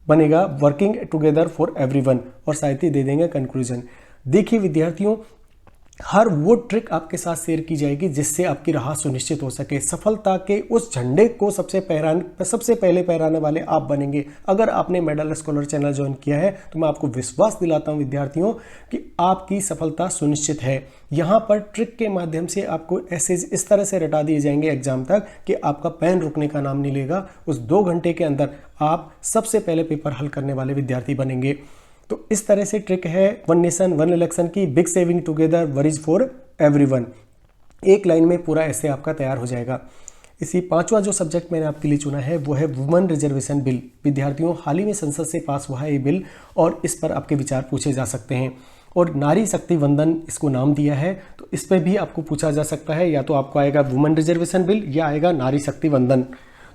बनेगा वर्किंग टुगेदर फॉर एवरीवन, और साथ ही दे देंगे कंक्लूजन। देखिए विद्यार्थियों हर वो ट्रिक आपके साथ शेयर की जाएगी जिससे आपकी राह सुनिश्चित हो सके, सफलता के उस झंडे को सबसे पहले फहराने वाले आप बनेंगे। अगर आपने मेडल स्कॉलर चैनल ज्वाइन किया है तो मैं आपको विश्वास दिलाता हूं विद्यार्थियों कि आपकी सफलता सुनिश्चित है। यहाँ पर ट्रिक के माध्यम से आपको ऐसे इस तरह से रटा दिए जाएंगे एग्जाम तक कि आपका पेन रुकने का नाम नहीं लेगा। उस 2 घंटे के अंदर आप सबसे पहले पेपर हल करने वाले विद्यार्थी बनेंगे। तो इस तरह से ट्रिक है वन नेशन वन इलेक्शन की, big saving together, worries for everyone. एक लाइन में पूरा ऐसे आपका तैयार हो जाएगा। इसी 5वां जो सब्जेक्ट मैंने आपके लिए चुना है वो है वुमेन रिजर्वेशन बिल। विद्यार्थियों हाल ही में संसद से पास हुआ है ये बिल और इस पर आपके विचार पूछे जा सकते हैं, और नारी शक्ति वंदन इसको नाम दिया है, तो इस पर भी आपको पूछा जा सकता है। या तो आपको आएगा वुमेन रिजर्वेशन बिल या आएगा नारी शक्ति वंदन।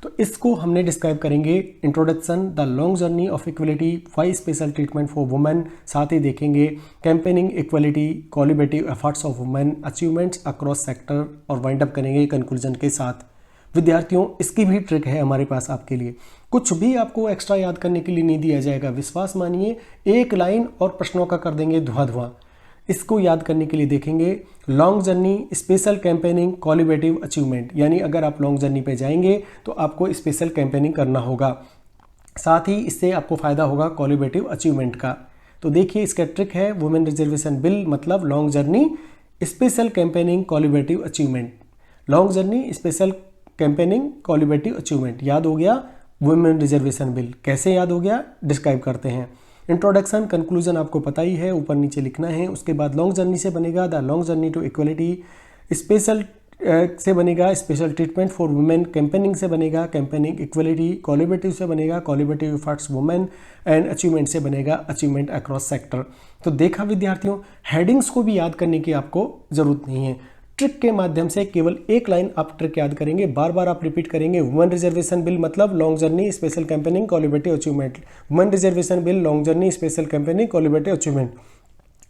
तो इसको हमने डिस्क्राइब करेंगे। Introduction, the long journey of equality, why special treatment for women. साथ ही देखेंगे campaigning equality, collaborative efforts of women, achievements across sector, और वाइंड अप करेंगे कंक्लूजन के साथ। विद्यार्थियों इसकी भी ट्रिक है हमारे पास आपके लिए, कुछ भी आपको एक्स्ट्रा याद करने के लिए नहीं दिया जाएगा। विश्वास मानिए, एक लाइन और प्रश्नों का कर देंगे धुआं। इसको याद करने के लिए देखेंगे long journey, special campaigning, collaborative achievement, यानी अगर आप लॉन्ग जर्नी पे जाएंगे तो आपको स्पेशल कैंपेनिंग करना होगा, साथ ही इससे आपको फायदा होगा कोलिबेटिव अचीवमेंट का। तो देखिए इसका ट्रिक है वुमेन रिजर्वेशन बिल मतलब long journey, special campaigning, collaborative achievement. Long journey, special campaigning, collaborative achievement, याद हो गया वुमेन रिजर्वेशन बिल। कैसे याद हो गया डिस्क्राइब करते हैं। इंट्रोडक्शन, कंक्लूजन आपको पता ही है, ऊपर नीचे लिखना है। उसके बाद लॉन्ग जर्नी से बनेगा the long journey to equality, special से बनेगा special treatment for women, campaigning से बनेगा कैंपेनिंग इक्वलिटी, कोलिबेटिव से बनेगा collaborative efforts women, and achievement से बनेगा अचीवमेंट अक्रॉस सेक्टर। तो देखा विद्यार्थियों हेडिंग्स को भी याद करने की आपको जरूरत नहीं है, ट्रिक के माध्यम से केवल एक लाइन आप ट्रिक याद करेंगे, बार बार आप रिपीट करेंगे। वुमेन रिजर्वेशन बिल मतलब long journey, special campaigning, collaborative achievement. Women reservation bill, long journey, special campaigning, collaborative achievement.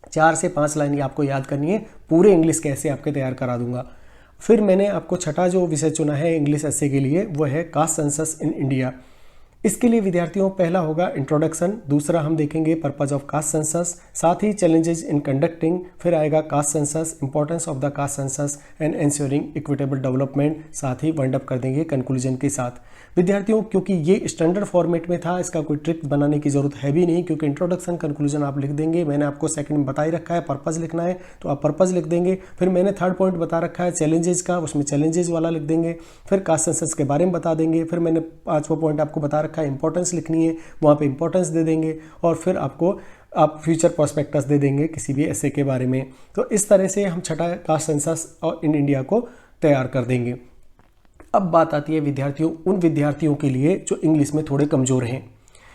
4 से 5 लाइन ये आपको याद करनी है, पूरे इंग्लिश के ऐसे आपके तैयार करा दूंगा। फिर मैंने आपको छठा जो विषय चुना है इंग्लिश ऐसे के लिए वो है कास्ट सेंसस इन इंडिया। इसके लिए विद्यार्थियों पहला होगा इंट्रोडक्शन, दूसरा हम देखेंगे पर्पज ऑफ कास्ट सेंसस, साथ ही चैलेंजेस इन कंडक्टिंग, फिर आएगा caste census, importance of the caste census and ensuring equitable development, साथ ही वाइंड अप कर देंगे कंक्लूजन के साथ। विद्यार्थियों क्योंकि ये स्टैंडर्ड फॉर्मेट में था, इसका कोई ट्रिक बनाने की जरूरत है भी नहीं, क्योंकि इंट्रोडक्शन कंक्लूजन आप लिख देंगे। मैंने आपको सेकंड में बता ही रखा है पर्पज लिखना है तो आप पर्पज लिख देंगे। फिर मैंने थर्ड पॉइंट बता रखा है चैलेंजेस का, उसमें चैलेंजेस वाला लिख देंगे। फिर कास्ट सेंसस के बारे में बता देंगे। फिर मैंने 5वां पॉइंट आपको बता रखा है इंपॉर्टेंस लिखनी है, वहाँ पे इंपॉर्टेंस दे देंगे। और फिर आप फ्यूचर प्रोस्पेक्टस दे देंगे किसी भी ऐसे के बारे में। तो इस तरह से हम छठा कास्ट सेंसस और इन इंडिया को तैयार कर देंगे। अब बात आती है विद्यार्थियों उन विद्यार्थियों के लिए जो इंग्लिश में थोड़े कमज़ोर हैं,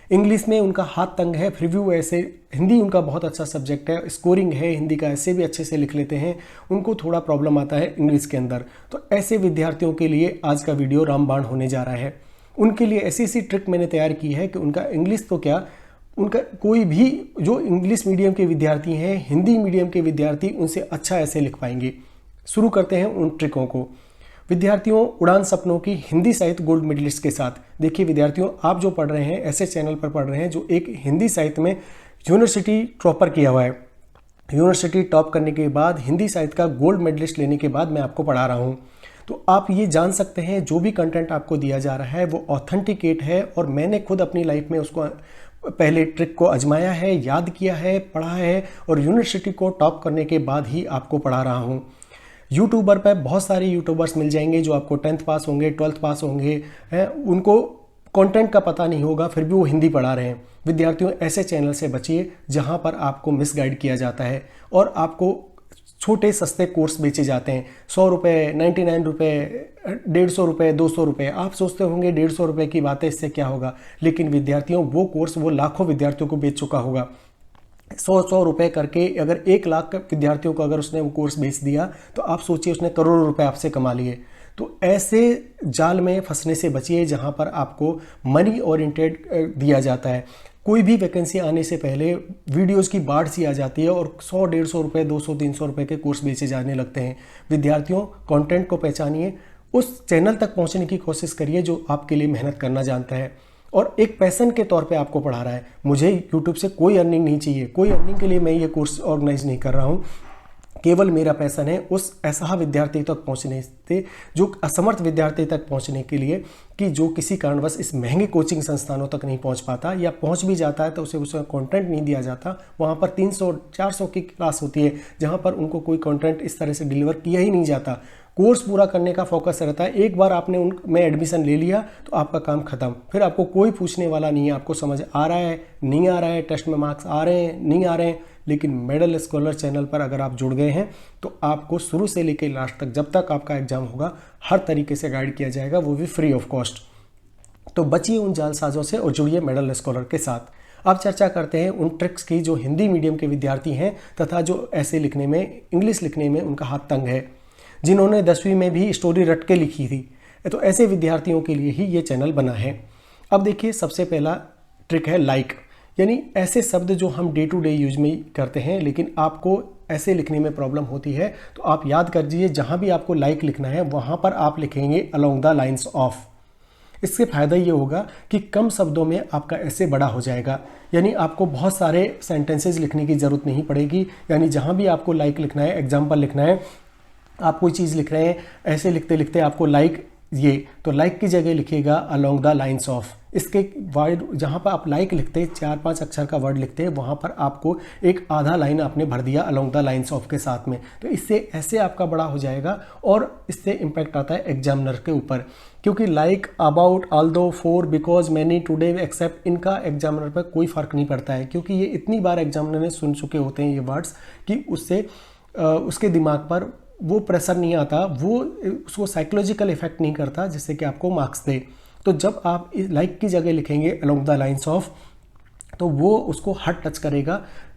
इंग्लिश में उनका हाथ तंग है, फिर भी वो ऐसे, हिंदी उनका बहुत अच्छा सब्जेक्ट है, स्कोरिंग है हिंदी का, ऐसे भी अच्छे से लिख लेते हैं, उनको थोड़ा प्रॉब्लम आता है इंग्लिश के अंदर। तो ऐसे विद्यार्थियों के लिए आज का वीडियो रामबाण होने जा रहा है। उनके लिए ऐसी ट्रिक मैंने तैयार की है कि उनका इंग्लिश तो क्या, उनका कोई भी जो इंग्लिश मीडियम के विद्यार्थी हैं, हिंदी मीडियम के विद्यार्थी उनसे अच्छा ऐसे लिख पाएंगे। शुरू करते हैं उन ट्रिकों को। विद्यार्थियों, उड़ान सपनों की हिंदी साहित्य गोल्ड मेडलिस्ट के साथ। देखिए विद्यार्थियों, आप जो पढ़ रहे हैं ऐसे चैनल पर पढ़ रहे हैं जो एक हिंदी साहित्य में यूनिवर्सिटी टॉपर किया हुआ है। यूनिवर्सिटी टॉप करने के बाद हिंदी साहित्य का गोल्ड मेडलिस्ट लेने के बाद मैं आपको पढ़ा रहा हूँ। तो आप ये जान सकते हैं जो भी कंटेंट आपको दिया जा रहा है वो ऑथेंटिकेट है, और मैंने खुद अपनी लाइफ में उसको पहले ट्रिक को आजमाया है, याद किया है, पढ़ा है, और यूनिवर्सिटी को टॉप करने के बाद ही आपको पढ़ा रहा हूँ। यूट्यूबर पर बहुत सारे यूट्यूबर्स मिल जाएंगे जो आपको 10th पास होंगे, 12th पास होंगे, उनको कंटेंट का पता नहीं होगा फिर भी वो हिंदी पढ़ा रहे हैं। विद्यार्थियों, ऐसे चैनल से बचिए जहां पर आपको मिसगाइड किया जाता है और आपको छोटे सस्ते कोर्स बेचे जाते हैं। 100 रुपये, 99 रुपये, 150 रुपये, 200 रुपये। आप सोचते होंगे 150 रुपये की बात है, इससे क्या होगा, लेकिन विद्यार्थियों वो कोर्स वो लाखों विद्यार्थियों को बेच चुका होगा। 100 रुपये करके अगर 1 लाख विद्यार्थियों को अगर उसने वो कोर्स बेच दिया तो आप सोचिए उसने करोड़ों रुपए आपसे कमा लिए। तो ऐसे जाल में फंसने से बचिए जहां पर आपको मनी ओरिएंटेड दिया जाता है। कोई भी वैकेंसी आने से पहले वीडियोस की बाढ़ सी आ जाती है और 100, 150 रुपये, 200, 300 रुपये के कोर्स बेचे जाने लगते हैं। विद्यार्थियों, कंटेंट को पहचानिए, उस चैनल तक पहुंचने की कोशिश करिए जो आपके लिए मेहनत करना जानता है और एक पैशन के तौर पे आपको पढ़ा रहा है। मुझे यूट्यूब से कोई अर्निंग नहीं चाहिए, कोई अर्निंग के लिए मैं ये कोर्स ऑर्गेनाइज नहीं कर रहा हूँ। केवल मेरा पैशन है उस ऐसा विद्यार्थी तक पहुंचने से, जो असमर्थ विद्यार्थी तक पहुंचने के लिए, कि जो किसी कारणवश इस महंगे कोचिंग संस्थानों तक नहीं पहुंच पाता, या पहुंच भी जाता है तो उसे उसका कंटेंट नहीं दिया जाता। वहां पर 300-400 की क्लास होती है जहां पर उनको कोई कंटेंट इस तरह से डिलीवर किया ही नहीं जाता। कोर्स पूरा करने का फोकस रहता है। एक बार आपने में एडमिशन ले लिया तो आपका काम खत्म, फिर आपको कोई पूछने वाला नहीं है आपको समझ आ रहा है, नहीं आ रहा है, टेस्ट में मार्क्स आ रहे हैं, नहीं आ रहे हैं। लेकिन मेडल स्कॉलर चैनल पर अगर आप जुड़ गए हैं तो आपको शुरू से लेकर लास्ट तक, जब तक आपका एग्जाम होगा, हर तरीके से गाइड किया जाएगा, वो भी फ्री ऑफ कॉस्ट। तो बचिए उन जालसाजों से और जुड़िए मेडल स्कॉलर के साथ। अब चर्चा करते हैं उन ट्रिक्स की जो हिंदी मीडियम के विद्यार्थी हैं तथा जो ऐसे लिखने में, इंग्लिश लिखने में उनका हाथ तंग है, जिन्होंने 10वीं में भी स्टोरी रट के लिखी थी। तो ऐसे विद्यार्थियों के लिए ही ये चैनल बना है। अब देखिए, सबसे पहला ट्रिक है लाइक, यानी ऐसे शब्द जो हम डे टू डे यूज में करते हैं लेकिन आपको ऐसे लिखने में प्रॉब्लम होती है, तो आप याद कर दीजिए जहां भी आपको लाइक लिखना है वहां पर आप लिखेंगे अलोंग द लाइन्स ऑफ। इससे फायदा ये होगा कि कम शब्दों में आपका ऐसे बड़ा हो जाएगा, यानी आपको बहुत सारे सेंटेंसेस लिखने की जरूरत नहीं पड़ेगी। यानी जहां भी आपको लाइक लिखना है, एग्जाम्पल लिखना है, आप कोई चीज़ लिख रहे हैं, ऐसे लिखते लिखते आपको लाइक ये, तो लाइक की जगह लिखिएगा अलोंग द लाइन्स ऑफ। इसके वर्ड जहाँ पर आप लाइक लिखते हैं, 4-5 अक्षर का वर्ड लिखते हैं, वहाँ पर आपको एक आधा लाइन आपने भर दिया अलोंग द लाइन्स ऑफ के साथ में। तो इससे ऐसे आपका बड़ा हो जाएगा और इससे इम्पैक्ट आता है एग्जामिनर के ऊपर, क्योंकि like, about, although, for, because, many, today, except, इनका एग्जामिनर पर कोई फ़र्क नहीं पड़ता है, क्योंकि ये इतनी बार एग्जामिनर ने सुन चुके होते हैं ये वर्ड्स कि उससे उसके दिमाग पर वो प्रेशर नहीं आता, वो उसको साइकोलॉजिकल इफेक्ट नहीं करता जिससे कि आपको मार्क्स दे। तो जब आप लाइक की जगह लिखेंगे अलोंग द लाइन्स ऑफ, तो वो उसको हट टच करेगा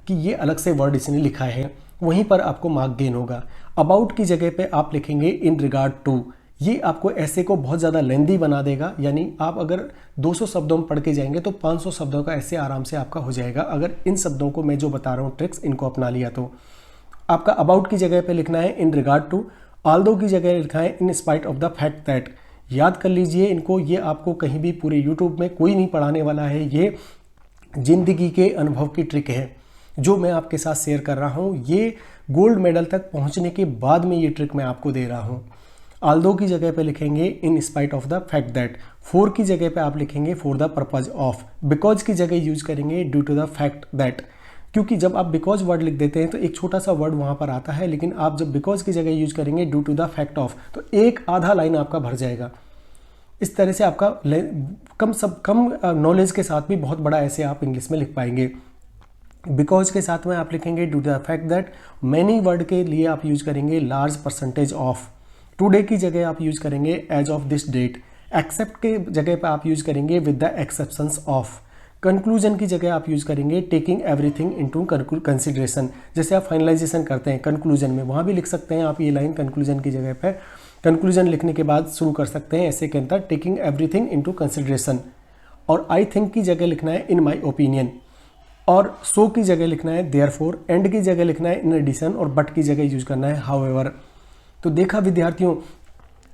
कि ये अलग से वर्ड इसने लिखा है, वहीं पर आपको मार्क गेन होगा। अबाउट की जगह पे आप लिखेंगे इन रिगार्ड टू, ये आपको ऐसे को बहुत ज़्यादा लेंदी बना देगा। यानी आप अगर 200 शब्दों में पढ़ के जाएंगे तो 500 शब्दों का ऐसे आराम से आपका हो जाएगा, अगर इन शब्दों को मैं जो बता रहा हूँ ट्रिक्स, इनको अपना लिया तो। आपका अबाउट की जगह पे लिखना है इन रिगार्ड टू, ऑल्दो की जगह लिखा है इन spite of the fact that. याद कर लीजिए इनको, ये आपको कहीं भी पूरे यूट्यूब में कोई नहीं पढ़ाने वाला है, ये जिंदगी के अनुभव की ट्रिक है जो मैं आपके साथ शेयर कर रहा हूँ। ये गोल्ड मेडल तक पहुँचने के बाद में ये ट्रिक मैं आपको दे रहा हूँ। ऑल्दो की जगह पे लिखेंगे in spite of the fact that, for की जगह पे आप लिखेंगे for the purpose of, because की जगह यूज करेंगे due to the fact that, क्योंकि जब आप बिकॉज वर्ड लिख देते हैं तो एक छोटा सा वर्ड वहाँ पर आता है, लेकिन आप जब बिकॉज की जगह यूज करेंगे due to the fact of, तो एक आधा लाइन आपका भर जाएगा। इस तरह से आपका कम नॉलेज के साथ भी बहुत बड़ा ऐसे आप इंग्लिश में लिख पाएंगे। बिकॉज के साथ में आप लिखेंगे due to the fact that, many word के लिए आप यूज करेंगे लार्ज परसेंटेज ऑफ, टुडे की जगह आप यूज करेंगे as of this date, except के जगह पर आप यूज करेंगे with the exceptions of, conclusion की जगह आप यूज करेंगे टेकिंग एवरीथिंग इनटू कंसिडरेशन। जैसे आप फाइनलाइजेशन करते हैं कंक्लूजन में, वहाँ भी लिख सकते हैं आप ये लाइन कंक्लूजन की जगह पे, कंक्लूजन लिखने के बाद शुरू कर सकते हैं ऐसे के अंदर टेकिंग एवरीथिंग इनटू कंसिडरेशन। और आई थिंक की जगह लिखना है इन माय ओपिनियन। और सो की जगह लिखना है देयरफॉर, एंड की जगह लिखना है इन एडिशन, और बट की जगह यूज करना है हाउएवर। तो देखा विद्यार्थियों,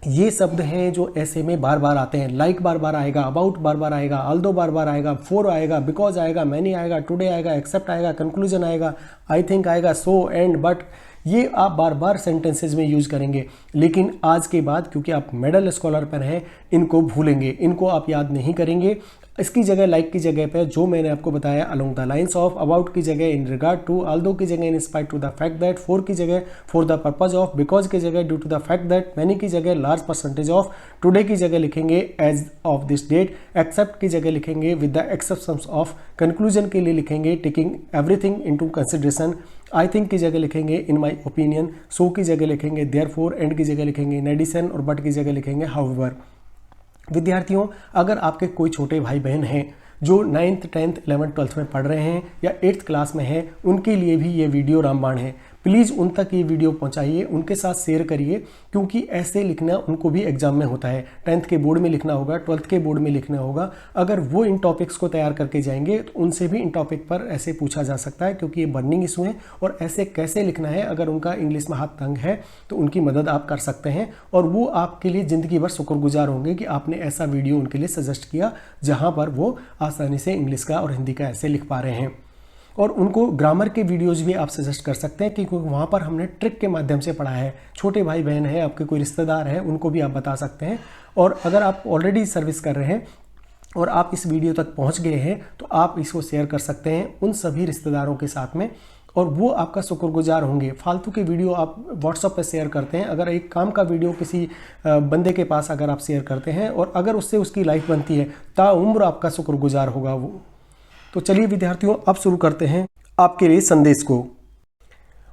ये शब्द हैं जो ऐसे में बार बार आते हैं। लाइक बार बार आएगा, अबाउट बार बार आएगा, ऑल्दो बार बार आएगा, फॉर आएगा, बिकॉज आएगा, मैनी आएगा, टुडे आएगा, एक्सेप्ट आएगा, कंक्लूजन आएगा, आई थिंक आएगा, सो, एंड, बट, ये आप बार बार सेंटेंसेज में यूज करेंगे। लेकिन आज के बाद क्योंकि आप मिडल स्कॉलर पर हैं, इनको भूलेंगे, इनको आप याद नहीं करेंगे। इसकी जगह लाइक की जगह पे जो मैंने आपको बताया along the lines of, about की जगह इन रिगार्ड टू, ऑल्दो की जगह in spite to the fact that, for की जगह for the purpose of, because की जगह due to the fact that, many की जगह लार्ज परसेंटेज ऑफ, टुडे की जगह लिखेंगे as of this date, except की जगह लिखेंगे with the exceptions of, conclusion के लिए लिखेंगे taking everything into consideration, I think की जगह लिखेंगे इन माई ओपिनियन, सो की जगह लिखेंगे देयरफॉर, एंड की जगह लिखेंगे इन एडिशन, और बट की जगह लिखेंगे हाउएवर। विद्यार्थियों, अगर आपके कोई छोटे भाई बहन हैं जो 9th 10th 11th 12th में पढ़ रहे हैं या 8th क्लास में हैं, उनके लिए भी ये वीडियो रामबाण है। प्लीज़ उन तक ये वीडियो पहुंचाइए, उनके साथ शेयर करिए, क्योंकि ऐसे लिखना उनको भी एग्जाम में होता है। 10th के बोर्ड में लिखना होगा, 12th के बोर्ड में लिखना होगा। अगर वो इन टॉपिक्स को तैयार करके जाएंगे तो उनसे भी इन टॉपिक पर ऐसे पूछा जा सकता है, क्योंकि ये बर्निंग इशू है। और ऐसे कैसे लिखना है, अगर उनका इंग्लिश में हाथ तंग है तो उनकी मदद आप कर सकते हैं, और वो आपके लिए ज़िंदगी भर शुक्रगुजार होंगे कि आपने ऐसा वीडियो उनके लिए सजेस्ट किया जहाँ पर वो आसानी से इंग्लिश का और हिंदी का ऐसे लिख पा रहे हैं। और उनको ग्रामर के वीडियोज़ भी आप सजेस्ट कर सकते हैं, क्योंकि वहाँ पर हमने ट्रिक के माध्यम से पढ़ा है। छोटे भाई बहन हैं, आपके कोई रिश्तेदार है, उनको भी आप बता सकते हैं। और अगर आप ऑलरेडी सर्विस कर रहे हैं और आप इस वीडियो तक पहुँच गए हैं तो आप इसको शेयर कर सकते हैं उन सभी रिश्तेदारों के साथ में, और वो आपका शुक्रगुजार होंगे। फालतू के वीडियो आप व्हाट्सएप पर शेयर करते हैं, अगर एक काम का वीडियो किसी बंदे के पास अगर आप शेयर करते हैं और अगर उससे उसकी लाइफ बनती है, ताउम्र आपका शुक्रगुजार होगा वो। तो चलिए विद्यार्थियों, अब शुरू करते हैं आपके लिए संदेश को।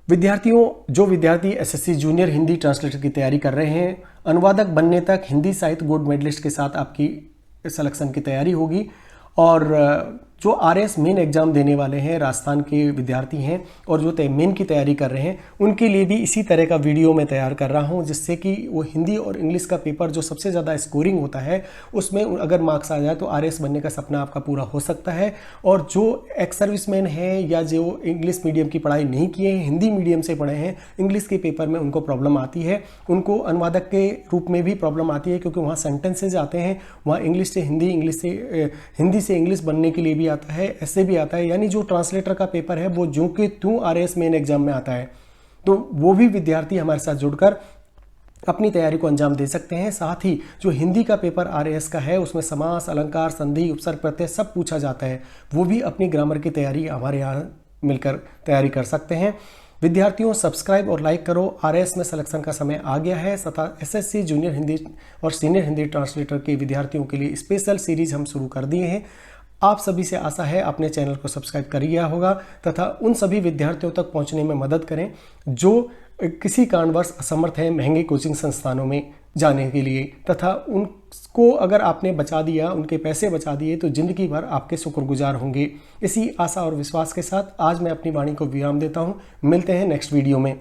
विद्यार्थियों, जो विद्यार्थी एसएससी जूनियर हिंदी ट्रांसलेटर की तैयारी कर रहे हैं, अनुवादक बनने तक हिंदी साहित्य गोल्ड मेडलिस्ट के साथ आपकी सिलेक्शन की तैयारी होगी। और जो आरएस मेन एग्जाम देने वाले हैं, राजस्थान के विद्यार्थी हैं और जो मेन की तैयारी कर रहे हैं, उनके लिए भी इसी तरह का वीडियो मैं तैयार कर रहा हूं, जिससे कि वो हिंदी और इंग्लिश का पेपर जो सबसे ज़्यादा स्कोरिंग होता है उसमें अगर मार्क्स आ जाए तो आरएस बनने का सपना आपका पूरा हो सकता है। और जो एक्स सर्विसमैन हैं या जो इंग्लिश मीडियम की पढ़ाई नहीं किए हैं, हिंदी मीडियम से पढ़े हैं, इंग्लिश के पेपर में उनको प्रॉब्लम आती है, उनको अनुवादक के रूप में भी प्रॉब्लम आती है, क्योंकि वहाँ सेंटेंसेज आते हैं, वहाँ इंग्लिश से हिंदी, हिंदी से इंग्लिश बनने के लिए भी आता है, ऐसे भी आता है। यानी जो ट्रांसलेटर का पेपर है वो जो कि त्यों आरएस मेन एग्जाम में आता है, तो वो भी विद्यार्थी हमारे साथ जुड़कर अपनी तैयारी को अंजाम दे सकते हैं। साथ ही जो हिंदी का पेपर आरएस का है उसमें समास, अलंकार, संधि, उपसर्ग, प्रत्यय सब पूछा जाता है, वो भी अपनी ग्रामर की तैयारी हमारे यहाँ मिलकर तैयारी कर सकते हैं। विद्यार्थियों, सब्सक्राइब और लाइक करो। आरएस में सिलेक्शन का समय आ गया है तथा एसएससी जूनियर हिंदी और सीनियर हिंदी ट्रांसलेटर के विद्यार्थियों के लिए स्पेशल सीरीज हम शुरू कर दिए हैं। आप सभी से आशा है अपने चैनल को सब्सक्राइब कर लिया होगा तथा उन सभी विद्यार्थियों तक पहुंचने में मदद करें जो किसी कारणवश असमर्थ हैं महंगे कोचिंग संस्थानों में जाने के लिए, तथा उनको अगर आपने बचा दिया, उनके पैसे बचा दिए, तो ज़िंदगी भर आपके शुक्रगुजार होंगे। इसी आशा और विश्वास के साथ आज मैं अपनी वाणी को विराम देता हूँ। मिलते हैं नेक्स्ट वीडियो में।